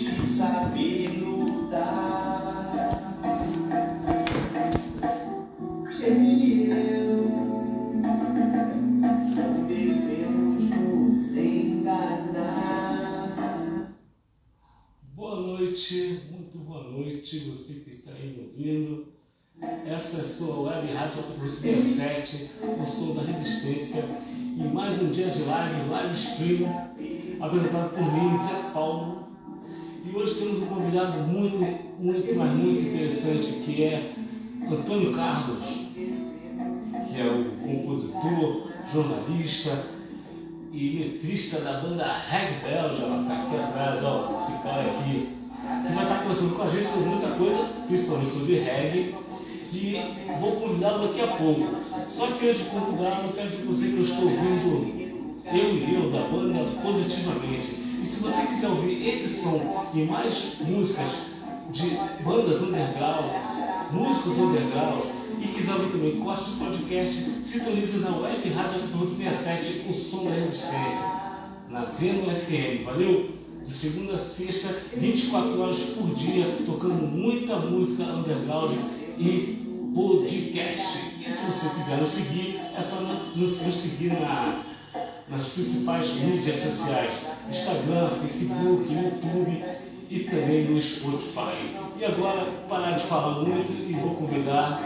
que saber lutar. Eu e eu não devemos nos enganar. Boa noite, muito boa noite, você que está aí ouvindo. Essa é a sua web rádio Alto 67, o som da resistência. E mais um dia de live stream, apresentado por mim, Zé Paulo. E hoje temos um convidado muito interessante, que é Antônio Carlos, que é o compositor, jornalista e letrista da banda Reg Belge. Ela está aqui atrás, ó, esse cara aqui, que vai estar conversando com a gente sobre muita coisa, principalmente sobre reggae. E vou convidá-lo daqui a pouco. Só que antes de convidá-lo, quero dizer para você que eu estou ouvindo eu da banda Positivamente. E se você quiser ouvir esse som e mais músicas de bandas underground, músicos underground, e quiser ouvir também cortes de podcast, sintonize na web rádio 67, o som da resistência, na Zeno FM. Valeu? De segunda a sexta, 24 horas por dia, tocando muita música underground e podcast. E se você quiser nos seguir, é só nos seguir nas principais mídias sociais: Instagram, Facebook, YouTube e também no Spotify. E agora, parar de falar muito e vou convidar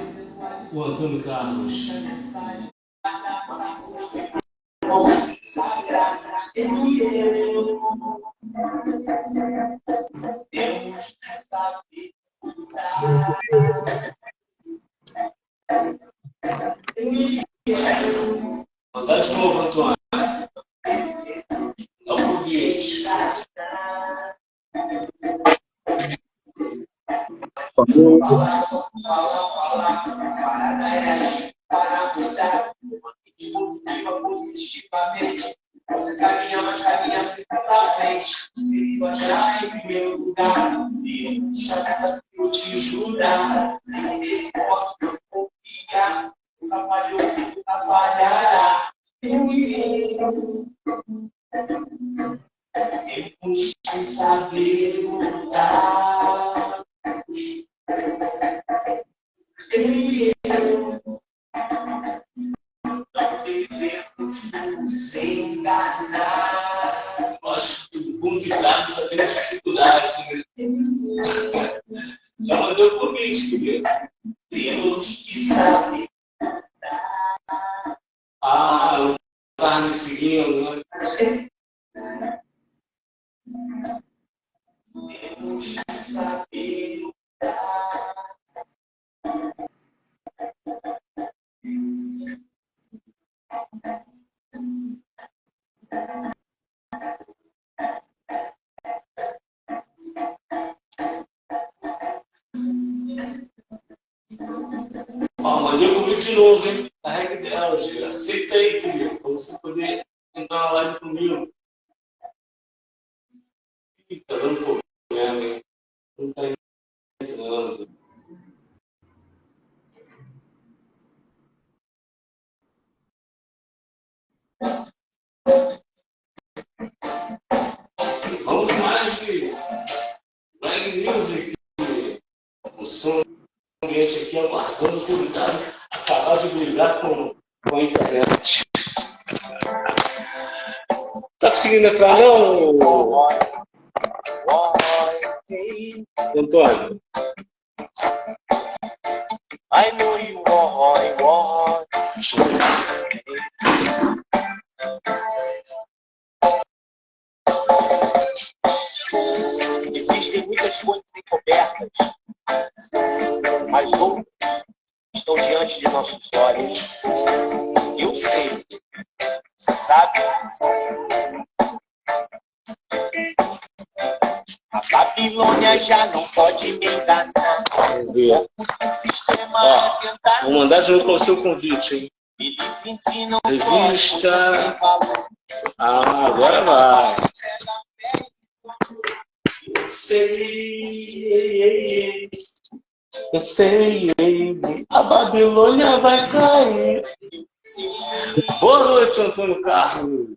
o Antônio Carlos. Mandar de novo, Antônio. Dá um convite. Para mudar, positivamente. Você caminha, mas caminha sempre pra frente. Se achar em primeiro lugar, e deixa eu te ajudar. Se eu posso confiar, nunca falhou, nunca falhará. Eu e eu temos que saber lutar. Eu e eu não devemos nos enganar. Nós, convidados, já temos dificuldades. Já mandou o convite, querido. Temos que saber. Ah, não está me seguindo, né? Temos que saber lutar. Ó, mandei o convite de novo, hein? A regra dela, aceita aí, querido, para você poder entrar na live comigo. Ih, tá dando problema, hein? Não tá entrando. Vamos mais de live music. O som ambiente aqui aguardando o convidado acabar de brigar com a internet. Tá conseguindo entrar não, Antônio? I know you want. Existem muitas coisas encobertas, mas outras estão diante de nossos olhos. Eu sei, você sabe. A Babilônia já não pode me enganar. Vamos ver. Ó, vou mandar de novo para o seu convite, hein? Eles ensinam revista. Ah, agora vai. Eu sei, a Babilônia vai cair. Boa noite, Antônio Carlos.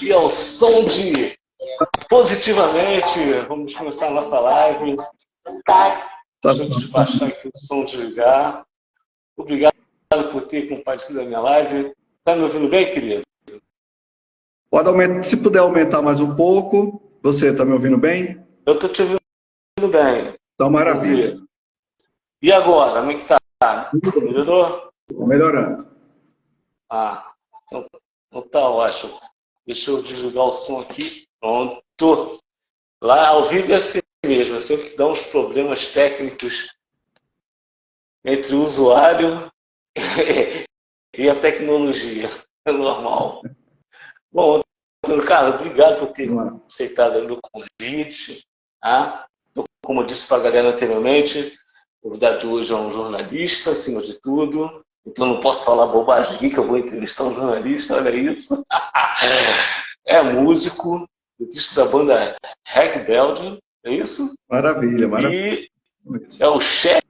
E ao som de positivamente. Vamos começar a nossa live. Deixa eu despachar aqui o som, desligar. Obrigado por ter compartilhado a minha live. Está me ouvindo bem, querido? Pode aumentar, se puder aumentar mais um pouco. Você está me ouvindo bem? Eu estou te ouvindo bem. Então, maravilha. E agora, como é que está? Melhorou? Estou melhorando. Então tá ótimo. Deixa eu desligar o som aqui. Pronto. Lá ao vivo é assim mesmo. Sempre dá uns problemas técnicos entre o usuário e a tecnologia. É normal. Bom, Antônio Carlos, obrigado por ter aceitado o meu convite. Como eu disse para a galera anteriormente, o convidado de hoje é um jornalista, acima de tudo. Então não posso falar bobagem aqui, que eu vou entrevistar um jornalista, olha isso. É músico, artista da banda Reg Belgium, é isso? Maravilha, maravilha. E é o chefe,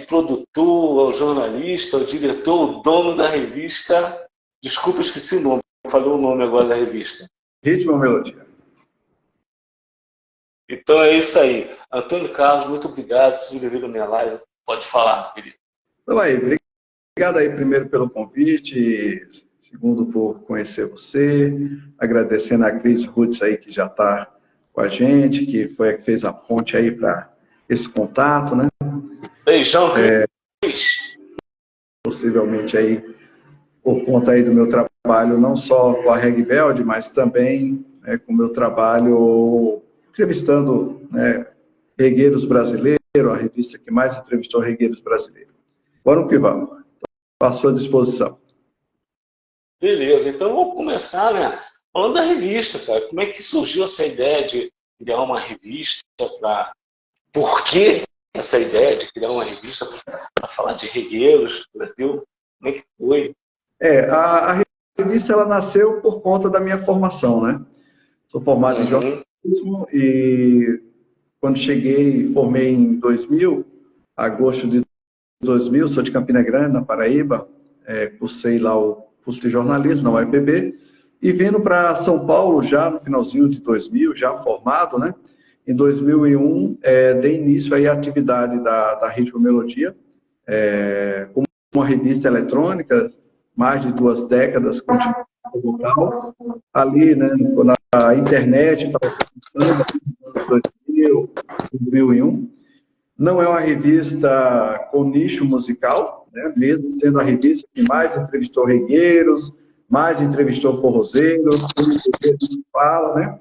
produtor, é o jornalista, é o diretor, o dono da revista. Desculpa, esqueci o nome, falou o nome agora da revista. Ritmo ou Melodia. Então é isso aí. Antônio Carlos, muito obrigado por ter vindo à minha live. Pode falar, querido. Então aí, obrigado aí primeiro pelo convite, segundo por conhecer você, agradecendo a Cris Rutz aí que já está com a gente, que foi a que fez a ponte aí para esse contato, né? Beijão, Cris. Possivelmente aí por conta aí do meu trabalho, não só com a Reg Beld, mas também com o meu trabalho entrevistando regueiros brasileiros, a revista que mais entrevistou regueiros brasileiros. Vamos que vamos. Estou à sua disposição. Beleza, então vamos começar, né? Falando da revista, cara. Como é que surgiu essa ideia de criar uma revista para... Por que essa ideia de criar uma revista para falar de regueiros do Brasil? Como é que foi? A revista ela nasceu por conta da minha formação, né? Sou formado em jornalismo e quando cheguei, formei em 2000, agosto de 2000, sou de Campina Grande, na Paraíba, cursei lá o curso de jornalismo na UEPB e vindo para São Paulo já no finalzinho de 2000, já formado, né? Em 2001, dei início aí à atividade da Ritmo Melodia, como uma revista eletrônica, mais de 2 décadas, continua local. Ali, né, quando a internet estava começando, nos anos 2000, 2001. Não é uma revista com nicho musical, né, mesmo sendo a revista que mais entrevistou regueiros, mais entrevistou forrozeiros, como você fala, né?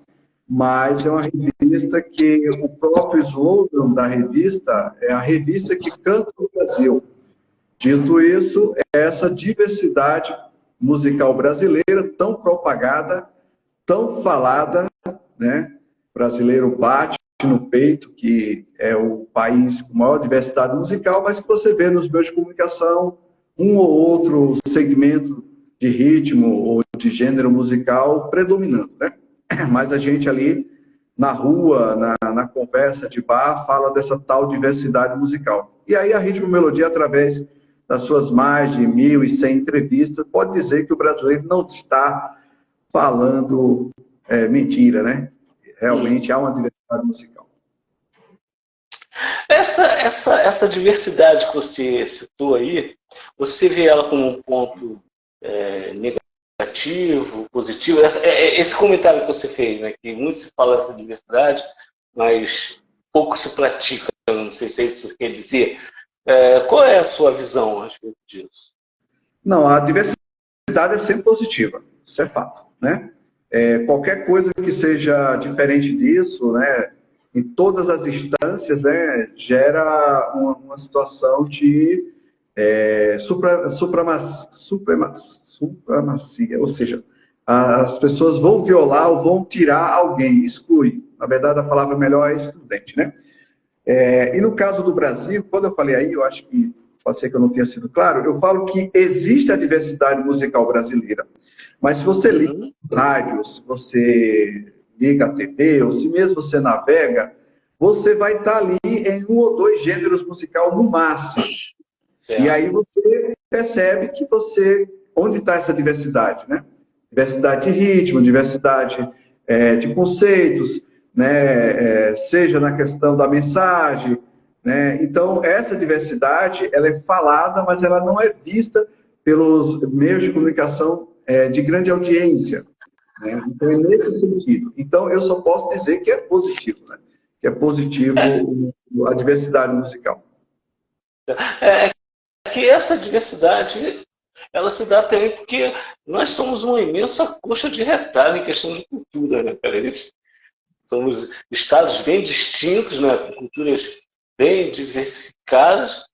Mas é uma revista que o próprio slogan da revista é a revista que canta o Brasil. Dito isso, é essa diversidade musical brasileira tão propagada, tão falada, né? O brasileiro bate no peito que é o país com maior diversidade musical, mas que você vê nos meios de comunicação um ou outro segmento de ritmo ou de gênero musical predominando, né? Mas a gente ali na rua, na conversa de bar, fala dessa tal diversidade musical. E aí a Ritmo Melodia, através das suas mais de 1.100 entrevistas, pode dizer que o brasileiro não está falando mentira, né? Realmente há uma diversidade musical. Essa diversidade que você citou aí, você vê ela como um ponto negativo, positivo? Esse comentário que você fez, né? Que muito se fala dessa diversidade, mas pouco se pratica. Não sei se é isso que você quer dizer. Qual é a sua visão a respeito disso? Não, a diversidade é sempre positiva, isso é fato, né? Qualquer coisa que seja diferente disso, né, em todas as instâncias, né, gera uma situação de supremacia, ou seja, as pessoas vão violar ou vão tirar alguém, exclui. Na verdade, a palavra melhor é excludente, né? E no caso do Brasil, quando eu falei aí, eu acho que pode ser que eu não tenha sido claro, eu falo que existe a diversidade musical brasileira. Mas se você liga rádio, se você liga a TV, ou se mesmo você navega, você vai estar ali em 1 ou 2 gêneros musicais no máximo. E aí você percebe que onde está essa diversidade, né? Diversidade de ritmo, diversidade de conceitos, né, seja na questão da mensagem, né? Então, essa diversidade, ela é falada, mas ela não é vista pelos meios de comunicação de grande audiência, né? Então, é nesse sentido. Então, eu só posso dizer que é positivo, né? Que é positivo a diversidade musical. É que essa diversidade, ela se dá também porque nós somos uma imensa coxa de retalho em questão de cultura, né, cara? Somos estados bem distintos, né, com culturas bem diversificadas,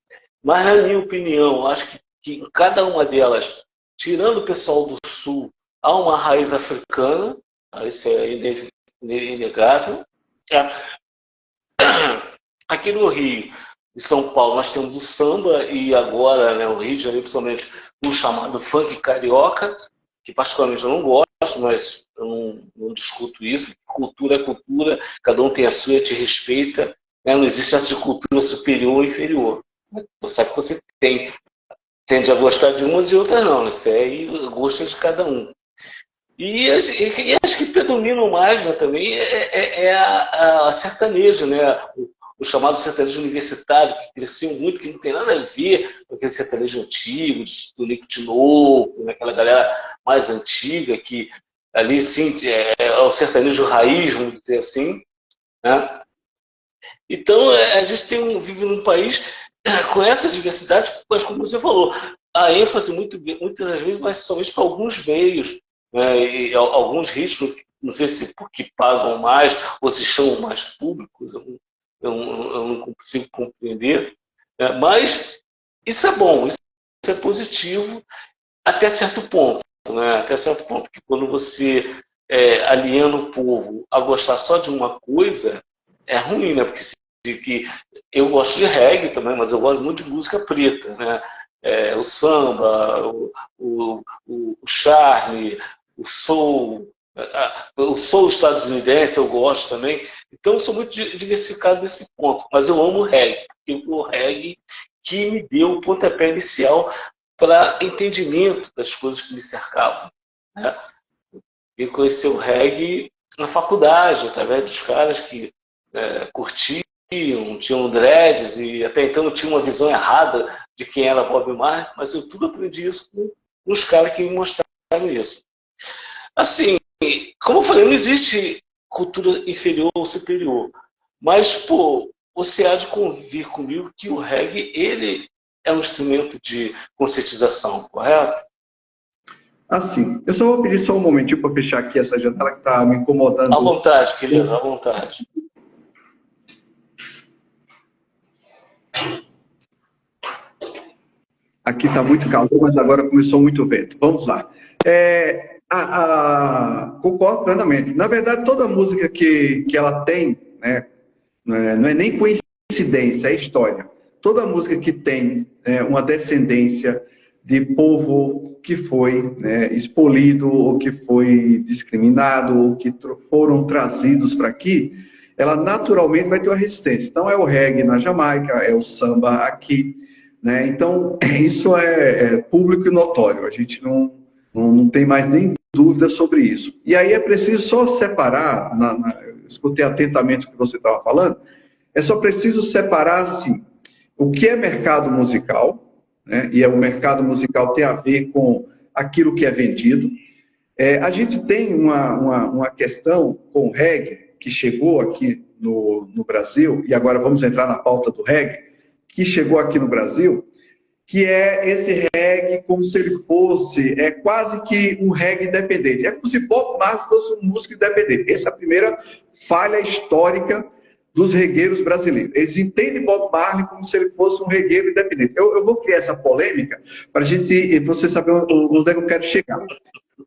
mas, na minha opinião, acho que em cada uma delas, tirando o pessoal do Sul, há uma raiz africana, isso é inegável. Aqui no Rio, em São Paulo, nós temos o samba e agora, né, o Rio de Janeiro, principalmente, o chamado funk carioca, que particularmente eu não gosto, mas eu não discuto isso. Cultura é cultura, cada um tem a sua e te respeita. Né? Não existe essa de cultura superior ou inferior. Você sabe que você tende a gostar de umas e outras não. Isso aí gosto de cada um. E acho que predominam mais, né, também a sertaneja, né? O chamado sertanejo universitário, que cresceu muito, que não tem nada a ver com aquele sertanejo antigo, do Nico Tinoco, né? Aquela galera mais antiga, que ali sim é o sertanejo raiz, vamos dizer assim. Né? Então, a gente vive num país com essa diversidade, mas como você falou, a ênfase muitas das vezes vai somente para alguns meios, né? E alguns ritmos, não sei se porque pagam mais ou se chamam mais públicos, eu não consigo compreender, né? Mas isso é bom, isso é positivo até certo ponto, né? Até certo ponto que quando você aliena o povo a gostar só de uma coisa, é ruim, né? Porque que eu gosto de reggae também, mas eu gosto muito de música preta, né? O samba, o charme, o soul estadunidense eu gosto também. Então eu sou muito diversificado nesse ponto, mas eu amo o reggae, porque foi o reggae que me deu o pontapé inicial para entendimento das coisas que me cercavam. Né? Eu conheci o reggae na faculdade, através dos caras que curtiam, tinham dreads e até então eu tinha uma visão errada de quem era Bob Marley, mas eu tudo aprendi isso com os caras que me mostraram isso. Assim, como eu falei, não existe cultura inferior ou superior, mas, pô, você há de convir comigo que o reggae, ele é um instrumento de conscientização, correto? Assim, eu só vou pedir só um momentinho para fechar aqui essa janela que está me incomodando. À vontade, querido, à vontade. Aqui está muito calor, mas agora começou muito vento. Vamos lá. Concordo plenamente. Na verdade, toda música que ela tem, né, não é nem coincidência, é história. Toda música que tem uma descendência de povo que foi, né, expolido, ou que foi discriminado, ou que foram trazidos para aqui, ela naturalmente vai ter uma resistência. Então, é o reggae na Jamaica, é o samba aqui, né? Então, isso é público e notório. A gente não tem mais nem dúvida sobre isso. E aí é preciso só separar, eu escutei atentamente o que você estava falando, é só preciso separar, assim, o que é mercado musical, né? E o mercado musical tem a ver com aquilo que é vendido. A gente tem uma questão com o reggae, que chegou aqui no Brasil, e agora vamos entrar na pauta do reggae, que chegou aqui no Brasil, que é esse reggae como se ele fosse quase que um reggae independente. É como se Bob Marley fosse um músico independente. Essa é a primeira falha histórica dos regueiros brasileiros. Eles entendem Bob Marley como se ele fosse um regueiro independente. Eu vou criar essa polêmica para você saber onde é que eu quero chegar.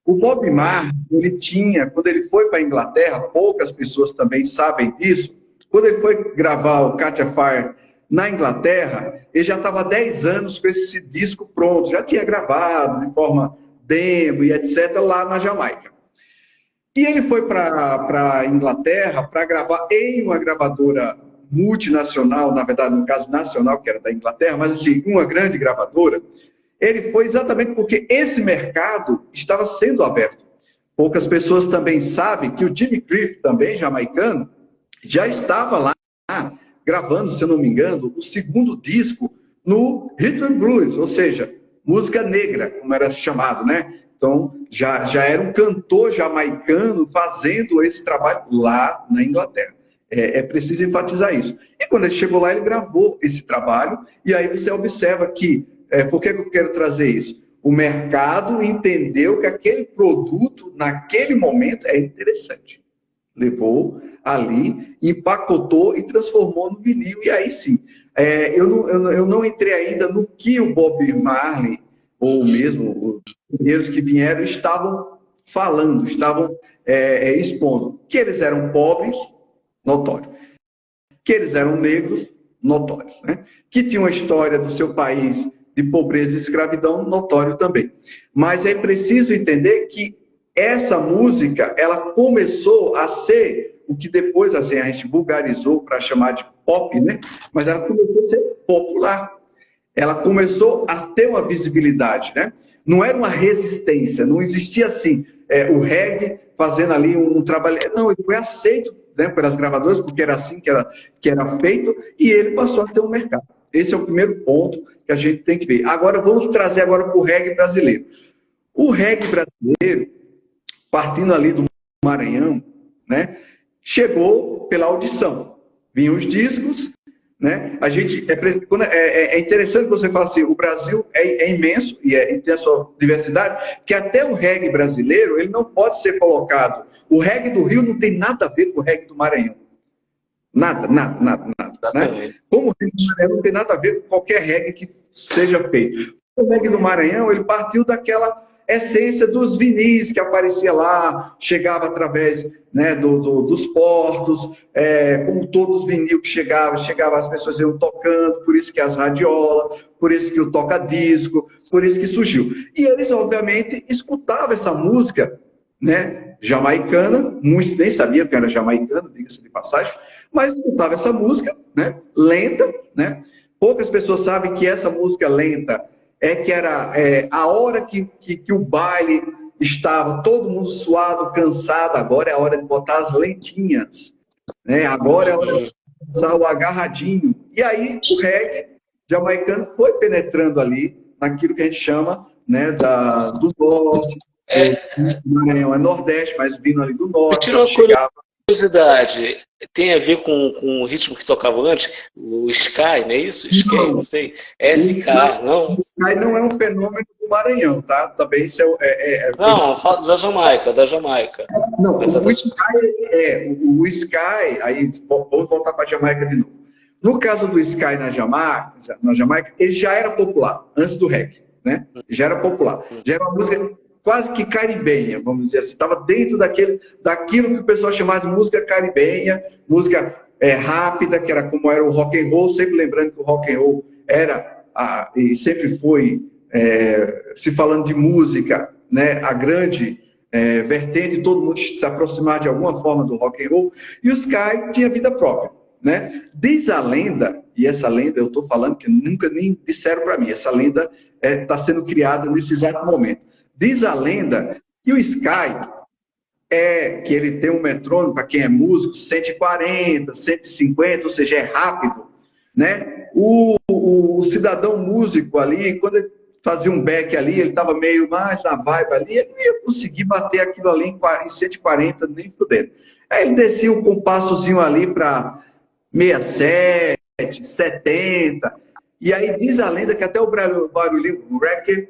O Bob Marley, ele tinha, quando ele foi para a Inglaterra, poucas pessoas também sabem disso, quando ele foi gravar o Catch a Fire na Inglaterra, ele já estava há 10 anos com esse disco pronto, já tinha gravado de forma demo e etc. lá na Jamaica. E ele foi para a Inglaterra para gravar em uma gravadora multinacional, na verdade, no caso nacional, que era da Inglaterra, mas assim, uma grande gravadora. Ele foi exatamente porque esse mercado estava sendo aberto. Poucas pessoas também sabem que o Jimmy Cliff, também jamaicano, já estava lá gravando, se eu não me engano, o segundo disco no Rhythm and Blues, ou seja, música negra, como era chamado, né? Então, já era um cantor jamaicano fazendo esse trabalho lá na Inglaterra. É preciso enfatizar isso. E quando ele chegou lá, ele gravou esse trabalho, e aí você observa que, por que eu quero trazer isso? O mercado entendeu que aquele produto, naquele momento, é interessante. Levou ali, empacotou e transformou no vinil, e aí sim. Eu não entrei ainda no que o Bob Marley, ou mesmo os primeiros que vieram, estavam falando, estavam expondo. Que eles eram pobres, notório. Que eles eram negros, notório. Né? Que tinham uma história do seu país de pobreza e escravidão, notório também. Mas é preciso entender que essa música, ela começou a ser o que depois assim, a gente vulgarizou para chamar de pop, né? Mas ela começou a ser popular. Ela começou a ter uma visibilidade, né? Não era uma resistência, não existia assim, o reggae fazendo ali um trabalho. Não, ele foi aceito, né, pelas gravadoras, porque era assim que era feito, e ele passou a ter um mercado. Esse é o primeiro ponto que a gente tem que ver. Agora, vamos trazer agora para o reggae brasileiro. O reggae brasileiro, partindo ali do Maranhão, né, chegou pela audição. Vinham os discos, né? A gente é interessante você falar assim, o Brasil é imenso e tem a sua diversidade, que até o reggae brasileiro ele não pode ser colocado. O reggae do Rio não tem nada a ver com o reggae do Maranhão. Nada. Né? Como o reggae do Maranhão não tem nada a ver com qualquer reggae que seja feito. O reggae do Maranhão ele partiu daquela essência dos vinis que aparecia lá, chegava através, né, dos portos, como todos os vinil que chegava as pessoas iam tocando, por isso que as radiolas, por isso que o toca-disco, por isso que surgiu. E eles, obviamente, escutavam essa música, né, jamaicana, muitos nem sabiam que era jamaicana, diga-se de passagem, mas escutavam essa música, né, lenta, né? Poucas pessoas sabem que essa música lenta que era a hora que o baile estava todo mundo suado, cansado, agora é a hora de botar as lentinhas, né? Agora é a hora de começar o agarradinho. E aí o reggae jamaicano foi penetrando ali naquilo que a gente chama, né, do norte, Maranhão é nordeste, mas vindo ali do norte, chegava... Curiosidade, tem a ver com o ritmo que tocava antes? O Sky, não é isso? Sky, não sei. SK, não? O Sky não é um fenômeno do Maranhão, tá? Também isso Não, eu falo da Jamaica, Não, o Sky, aí vamos voltar para a Jamaica de novo. No caso do Sky na Jamaica, ele já era popular, antes do reggae, né? Já era popular. Já era uma música quase que caribenha, vamos dizer assim, estava dentro daquilo que o pessoal chamava de música caribenha, música rápida, que era como era o rock and roll, sempre lembrando que o rock and roll era, e sempre foi, se falando de música, né, a grande vertente, todo mundo se aproximar de alguma forma do rock and roll, e o Sky tinha vida própria, né? Diz a lenda, e essa lenda eu estou falando que nunca nem disseram para mim, essa lenda está sendo criada nesse exato momento. Diz a lenda que o Sky que ele tem um metrônomo, para quem é músico, 140, 150, ou seja, é rápido, né? O cidadão músico ali, quando ele fazia um back ali, ele estava meio mais na vibe ali, ele não ia conseguir bater aquilo ali em 140, nem fudendo. Aí ele descia um compassozinho ali para 67, 70, e aí diz a lenda que até o barulhinho, reggae,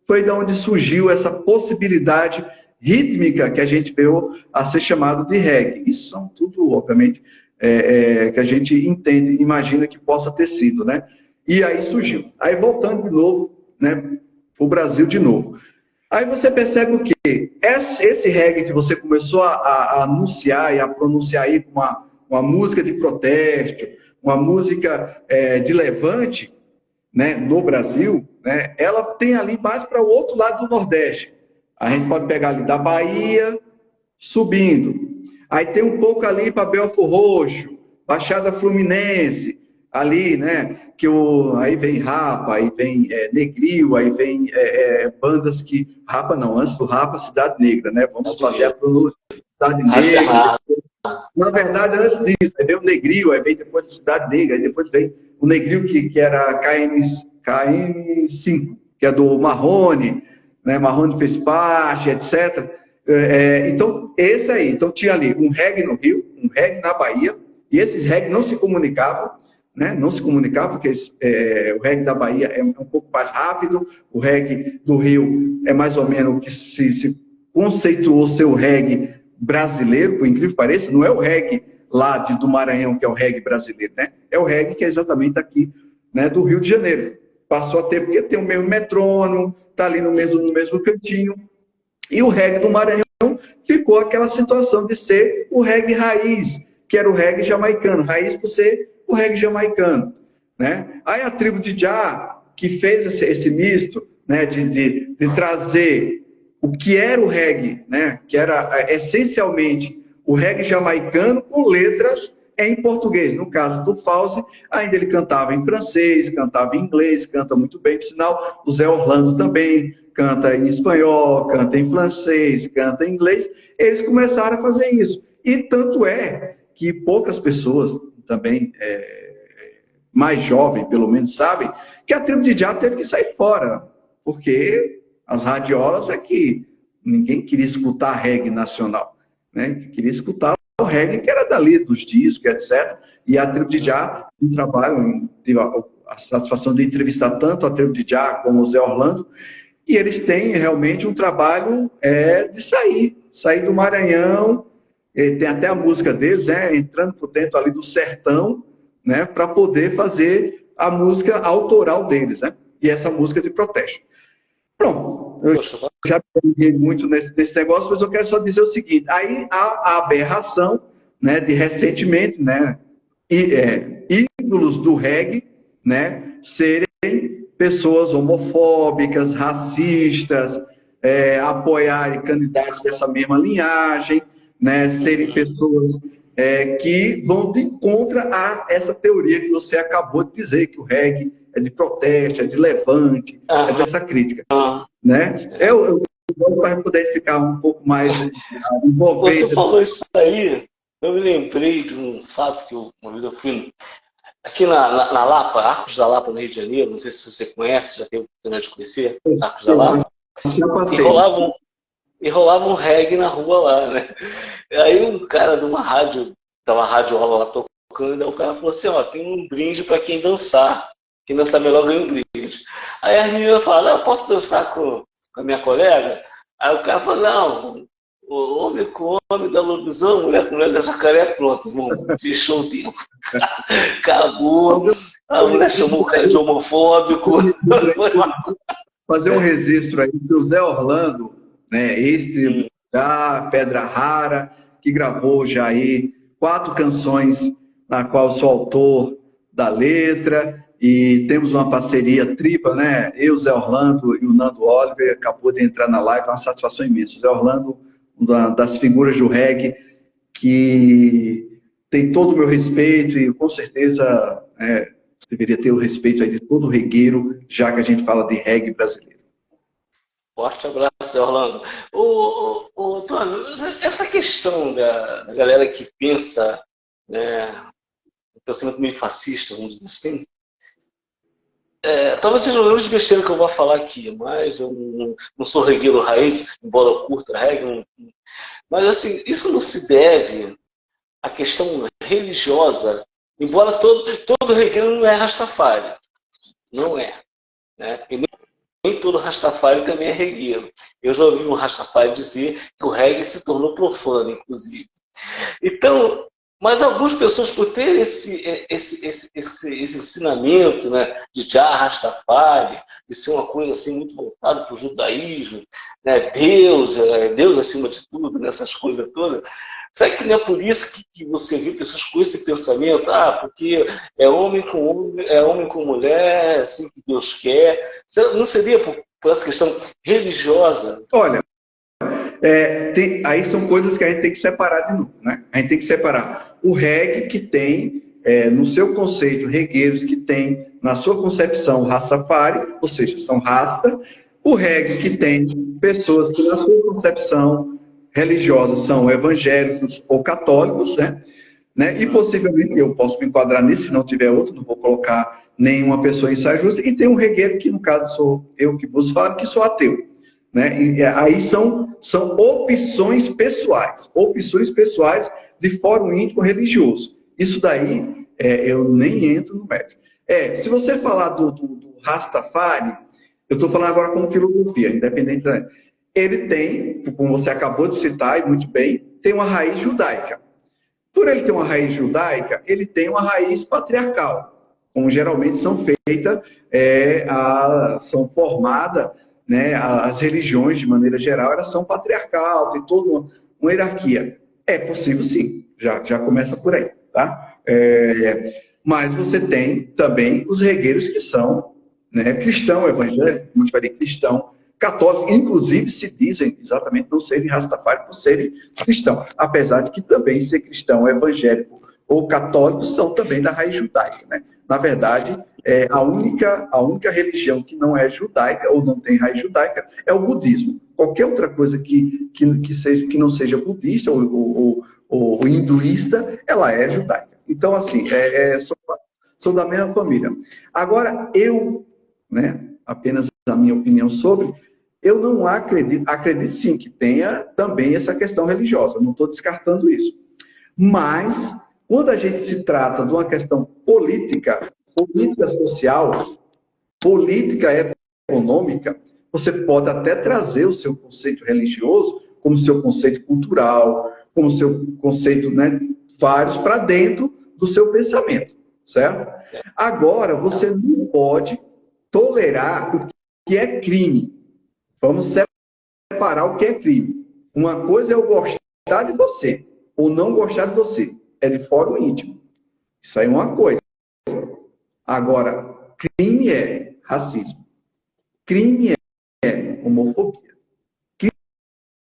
foi de onde surgiu essa possibilidade rítmica que a gente veio a ser chamado de reggae. Isso são tudo, obviamente, que a gente entende, imagina que possa ter sido, né? E aí surgiu. Aí voltando de novo, né, para o Brasil de novo. Aí você percebe o quê? Esse reggae que você começou a anunciar e a pronunciar aí com uma música de protesto, uma música de levante, né, no Brasil, né, ela tem ali mais para o outro lado do Nordeste. A gente pode pegar ali da Bahia, subindo. Aí tem um pouco ali para Belfor Roxo, Baixada Fluminense. ali, né? Aí vem Rapa, aí vem Negril, aí vem bandas que... Rapa não, antes do Rapa, Cidade Negra, né? Vamos fazer a cronologia. Cidade Negra. Na verdade, antes disso, aí vem o Negril, aí vem depois a Cidade Negra, aí depois vem o Negril, que era KM5, que é do Marrone, né? Marrone fez parte, etc. Então, esse aí. Então, tinha ali um reggae no Rio, um reggae na Bahia, e esses reggae não se comunicavam, né? Não se comunicavam, porque o reggae da Bahia é um pouco mais rápido, o reggae do Rio é mais ou menos o que se conceituou ser o reggae brasileiro, por incrível que pareça, não é o reggae lá do Maranhão, que é o reggae brasileiro, né? É o reggae que é exatamente aqui, né, do Rio de Janeiro. Passou a ter, porque tem o mesmo metrônomo, está ali no mesmo cantinho. E o reggae do Maranhão ficou aquela situação de ser o reggae raiz, que era o reggae jamaicano, raiz por ser o reggae jamaicano, né? Aí a tribo de Jah, que fez esse misto, né, de trazer o que era o reggae, né, que era essencialmente o reggae jamaicano com letras em português. No caso do Fauzi, ainda ele cantava em francês, cantava em inglês, canta muito bem, por sinal, o Zé Orlando também canta em espanhol, canta em francês, canta em inglês. Eles começaram a fazer isso. E tanto é que poucas pessoas também, mais jovens, pelo menos, sabem que a tribo de Jah teve que sair fora, porque as radiolas é que ninguém queria escutar reggae nacional, né? Queria escutar o reggae que era dali, dos discos, etc. E a tribo de Jah, um trabalho, tive a satisfação de entrevistar tanto a tribo de Jah como o Zé Orlando, e eles têm realmente um trabalho de sair do Maranhão, tem até a música deles, né? Entrando por dentro ali do sertão, né? Para poder fazer a música autoral deles, né? E essa música de protesto. Pronto, eu já peguei muito nesse negócio, mas eu quero só dizer o seguinte: aí há a aberração, né, de recentemente, né, ídolos do reggae, né, serem pessoas homofóbicas, racistas, apoiarem candidatos dessa mesma linhagem, né, serem pessoas que vão de encontro a essa teoria que você acabou de dizer, que o reggae é de protesto, é de levante, é dessa crítica. Né? Eu gosto para poder ficar um pouco mais envolvido. Você falou isso aí, eu me lembrei de um fato que uma vez eu fui aqui na Lapa, Arcos da Lapa, no Rio de Janeiro, não sei se você conhece, já teve a oportunidade de conhecer, Arcos da Lapa. Já passei. E rolava um reggae na rua lá, né? Aí um cara de uma rádio, tava a radiola lá tocando, aí o cara falou assim, ó, tem um brinde para quem dançar melhor ganha um brinde. Aí as meninas falaram, eu posso dançar com a minha colega? Aí o cara falou, não, o homem com homem da lobisomem, mulher com mulher da jacaré, pronto, irmão, fechou o tempo. Acabou, a mulher chamou o cara de homofóbico. Fazer um registro aí, que o Zé Orlando, né, da Pedra Rara, que gravou já aí 4 canções, na qual sou autor da letra, e temos uma parceria tripla, né? Eu, Zé Orlando e o Nando Oliver, acabou de entrar na live, uma satisfação imensa. O Zé Orlando, uma das figuras do reggae, que tem todo o meu respeito e com certeza deveria ter o respeito aí de todo o regueiro, já que a gente fala de reggae brasileiro. Forte abraço, Zé Orlando. Antônio, essa questão da galera que pensa, né, um pensamento meio fascista, vamos dizer assim, talvez seja um de besteira que eu vou falar aqui, mas eu não sou regueiro raiz, embora eu curta reggae. Mas assim, isso não se deve à questão religiosa, embora todo regueiro não é Rastafari. Não é. Né? Porque nem todo Rastafari também é regueiro. Eu já ouvi um Rastafari dizer que o reggae se tornou profano, inclusive. Então, mas algumas pessoas, por ter esse ensinamento, né, de Jah Rastafari, de ser uma coisa assim muito voltada para o judaísmo, né, Deus acima de tudo, nessas coisas todas. Será que não é por isso que você vê pessoas com esse pensamento? Porque é homem com homem, é homem com mulher, é assim que Deus quer. Não seria por essa questão religiosa? Olha, aí são coisas que a gente tem que separar de novo, né? A gente tem que separar o reggae, que tem no seu conceito, regueiros que têm, na sua concepção, Rastafari, ou seja, são rasta. O reggae que tem pessoas que, na sua concepção religiosa, são evangélicos ou católicos, né? E possivelmente eu posso me enquadrar nisso, se não tiver outro, não vou colocar nenhuma pessoa em saia justa. E tem um regueiro que, no caso, sou eu que vos falo, que sou ateu. Né? E aí são opções pessoais de fórum íntimo religioso. Isso daí, eu nem entro no mérito. Se você falar do Rastafari, eu estou falando agora como filosofia, independente. Ele tem, como você acabou de citar, e muito bem, tem uma raiz judaica. Por ele ter uma raiz judaica, ele tem uma raiz patriarcal, como geralmente são feitas, são formadas, né, as religiões, de maneira geral, elas são patriarcal, tem toda uma hierarquia. É possível, sim, já começa por aí, tá? Mas você tem também os regueiros que são, né, cristão evangélico, como eu te falei, cristão católico, inclusive se dizem exatamente não serem Rastafari por serem cristão, apesar de que também ser cristão evangélico ou católico são também da raiz judaica, né? Na verdade, a única religião que não é judaica ou não tem raiz judaica é o budismo. Qualquer outra coisa que não seja budista ou hinduísta, ela é judaica. Então, assim, são da mesma família. Agora, né, apenas a minha opinião sobre, eu não acredito sim que tenha também essa questão religiosa, não estou descartando isso. Mas, quando a gente se trata de uma questão política social, política econômica, você pode até trazer o seu conceito religioso, como seu conceito cultural, como seu conceito, né, vários, para dentro do seu pensamento, certo? Agora, você não pode tolerar o que é crime. Vamos separar o que é crime. Uma coisa é eu gostar de você, ou não gostar de você. É de fórum íntimo. Isso aí é uma coisa. Agora, crime é racismo. Crime é homofobia.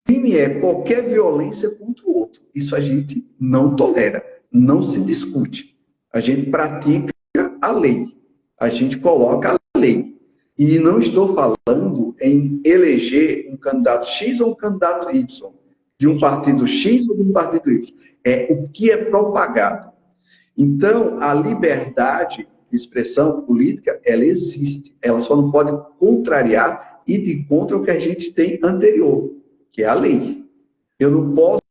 Crime é qualquer violência contra o outro. Isso a gente não tolera, não se discute. A gente pratica a lei. A gente coloca a lei. E não estou falando em eleger um candidato X ou um candidato Y, de um partido X ou de um partido Y. É o que é propagado. Então, a liberdade de expressão política, ela existe. Ela só não pode contrariar e de contra o que a gente tem anterior, que é a lei. Eu não posso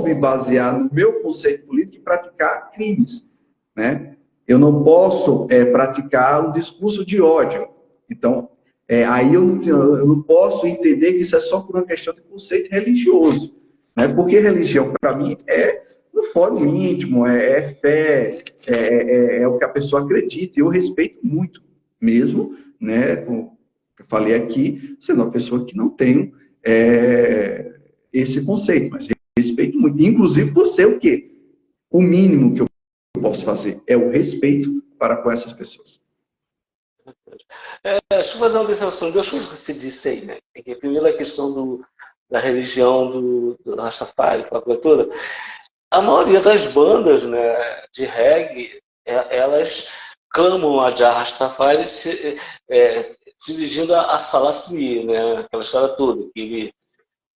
me basear no meu conceito político e praticar crimes, né? Eu não posso praticar um discurso de ódio. Então, aí eu não posso entender que isso é só por uma questão de conceito religioso, né? Porque religião, para mim, é no fórum íntimo, é fé, é o que a pessoa acredita. E eu respeito muito, mesmo, né? Como eu falei aqui, sendo uma pessoa que não tem esse conceito, mas respeito muito. Inclusive, por ser o quê? O mínimo que eu posso fazer é o respeito para com essas pessoas. Deixa eu fazer uma observação. Duas coisas que você disse aí, né? Primeiro, a questão da religião do Rastafari, aquela coisa toda. A maioria das bandas, né, de reggae, elas clamam a Jah Rastafari se dirigindo a Selassie, né? Aquela história toda, que ele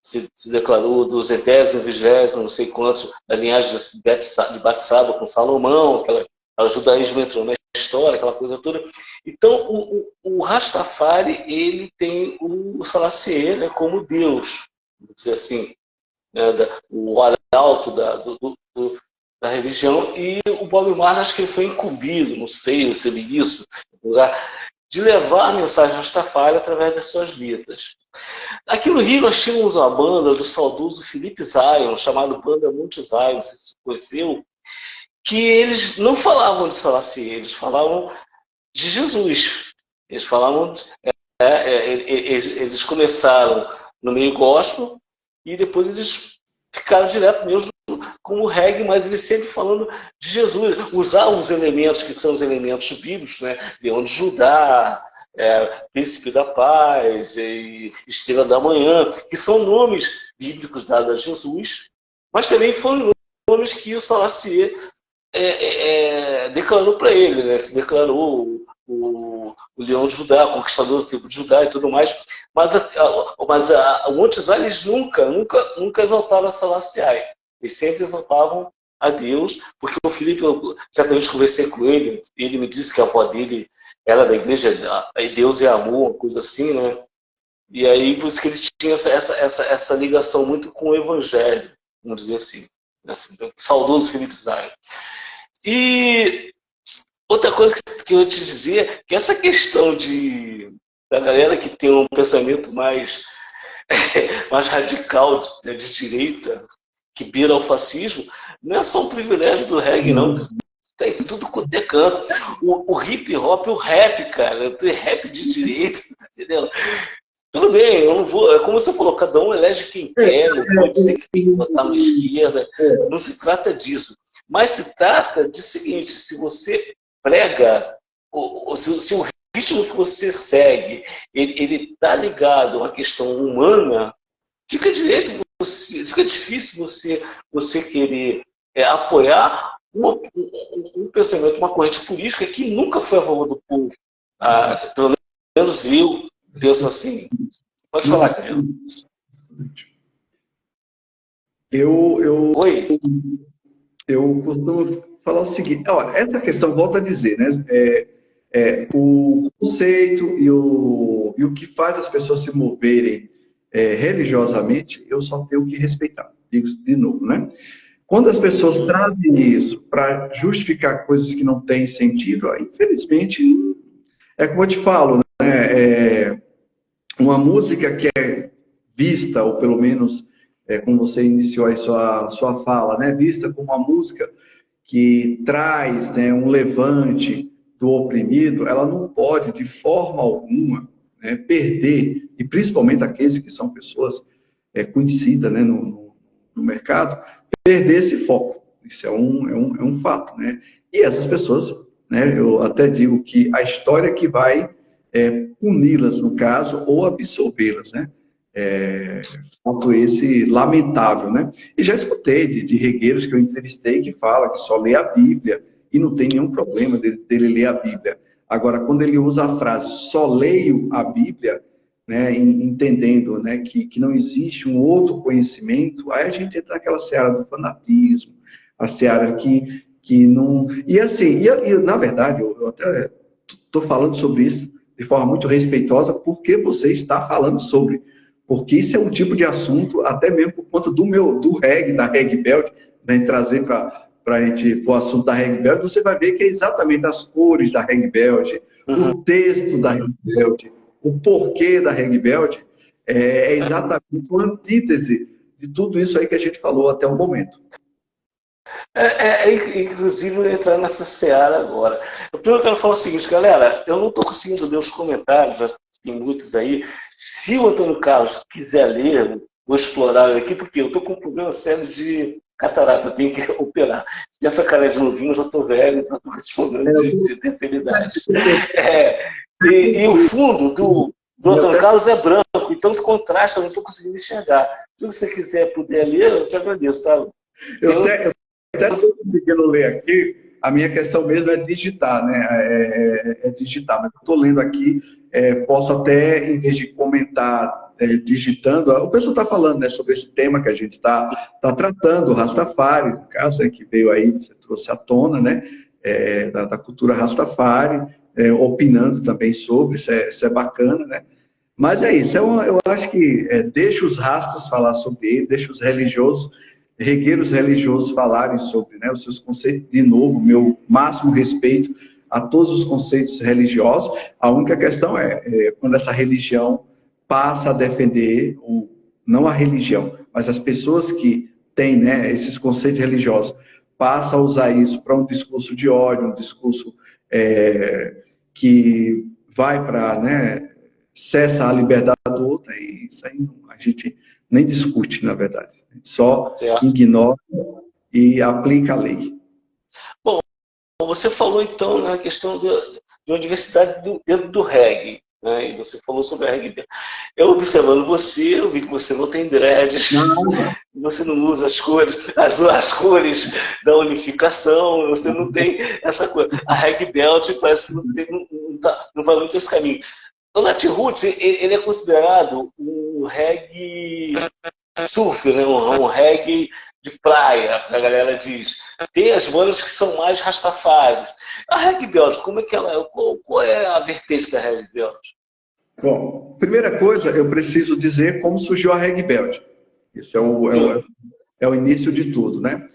se declarou dos 70º, 20º, não sei quantos, da linhagem de Batsaba com Salomão, o judaísmo entrou na história, aquela coisa toda. Então, o Rastafari, ele tem o Selassie, né, como Deus, vamos dizer assim, né, o arauto da religião, e o Bob Marley, acho que ele foi incumbido, não sei se ele isso, de levar a mensagem Rastafari através das suas letras. Aqui no Rio nós tínhamos uma banda do saudoso Felipe Zion, chamada Banda Monte Zion, não sei se você conheceu, que eles não falavam de Selassie, eles falavam de Jesus. Eles falavam, eles começaram no meio gospel e depois eles ficaram direto mesmo com o reggae, mas eles sempre falando de Jesus, usar os elementos que são os elementos bíblicos, né? Leão de Judá, Príncipe da Paz, Estrela da Manhã, que são nomes bíblicos dados a Jesus, mas também foram nomes que o Selassie declarou para ele, né? Se declarou o leão de Judá, conquistador do tribo de Judá e tudo mais. Mas o Monte Zá, eles nunca exaltaram a Selassie. Eles sempre exaltavam a Deus, porque o Filipe, certa vez conversei com ele, e ele me disse que a avó dele era da igreja Deus é Amor, uma coisa assim, né? E aí, por isso que ele tinha essa ligação muito com o Evangelho, vamos dizer assim. O saudoso Filipe Zayn. E outra coisa que eu te dizer, que essa questão da galera que tem um pensamento mais radical de direita, que beira ao fascismo, não é só um privilégio do reggae, não. Tem tudo quanto é canto. O hip hop, o rap, cara, tem rap de direita, entendeu? Tudo bem, eu não vou. É como você falou, cada um elege quem quer, não vou dizer que tem que botar na esquerda. Não se trata disso. Mas se trata de seguinte: se você prega, se o ritmo que você segue, ele está ligado à questão humana, fica difícil você querer apoiar um pensamento, uma corrente política que nunca foi a favor do povo. Pelo menos eu penso assim. Pode falar, Camilo. Oi? Eu costumo falar o seguinte, olha, essa questão, volto a dizer, né? O conceito e o que faz as pessoas se moverem religiosamente, eu só tenho que respeitar, digo de novo, né? Quando as pessoas trazem isso para justificar coisas que não têm sentido, infelizmente, é como eu te falo, né? Uma música que é vista, ou pelo menos, como você iniciou aí sua fala, né? Vista como uma música que traz, né, um levante do oprimido, ela não pode, de forma alguma, né, perder, e principalmente aqueles que são pessoas conhecidas, né, no mercado, perder esse foco. Isso é um fato, né? E essas pessoas, né, eu até digo que a história que vai puni-las, no caso, ou absolvê-las, né? Fato esse lamentável, né? E já escutei de regueiros que eu entrevistei que fala que só lê a Bíblia e não tem nenhum problema dele ler a Bíblia. Agora, quando ele usa a frase só leio a Bíblia, né, entendendo, né, que não existe um outro conhecimento, aí a gente entra naquela seara do fanatismo, a seara que não... E assim, na verdade, eu até estou falando sobre isso de forma muito respeitosa, porque você está falando sobre. Porque isso é um tipo de assunto, até mesmo por conta do reggae, da reggae belt, né, trazer para a gente o assunto da reggae belt, você vai ver que é exatamente as cores da reggae belt, o texto da reggae belt, o porquê da reggae belt, é exatamente uma antítese de tudo isso aí que a gente falou até o momento. Inclusive, entrar nessa seara agora. Eu primeiro quero falar o seguinte, galera, eu não estou conseguindo ler os comentários, já tem muitos aí. Se o Antônio Carlos quiser ler, vou explorar aqui, porque eu estou com um problema sério de catarata, eu tenho que operar. E essa cara de novinho, eu já estou velho, já estou com esse problema de terceira idade. E o fundo do Antônio Carlos é branco, então contrasta, eu não estou conseguindo enxergar. Se você quiser puder ler, eu te agradeço, tá? Eu até estou conseguindo ler aqui, a minha questão mesmo é digitar, né? Digitar, mas eu estou lendo aqui, posso até, em vez de comentar digitando, o pessoal está falando, né, sobre esse tema que a gente está tratando, o Rastafari, no caso, que veio aí, você trouxe à tona, né? Da cultura Rastafari, opinando também sobre, isso é bacana, né? Mas é isso, eu acho que deixa os rastas falar sobre ele, deixa os regueiros religiosos falarem sobre, né, os seus conceitos. De novo, meu máximo respeito a todos os conceitos religiosos. A única questão quando essa religião passa a defender, não a religião, mas as pessoas que têm, né, esses conceitos religiosos, passam a usar isso para um discurso de ódio, um discurso que vai para, né, cessa a liberdade do outro, e isso aí a gente nem discute, na verdade. A gente só ignora e aplica a lei. Bom, você falou então na questão de uma diversidade dentro do reggae. né? E você falou sobre a reggae belt. Eu observando você, eu vi que você não tem dreads, você não usa as cores, as cores da unificação, você não tem essa coisa. A reggae belt parece que não vai muito esse caminho. O Nat Roots, ele é considerado um reggae surf, né? Um reggae de praia, a galera diz. Tem as bandas que são mais Rastafari. A reggae belt, como é que ela é? Qual é a vertente da reggae belt? Bom, primeira coisa, eu preciso dizer como surgiu a reggae belt. Isso é o início de tudo, né?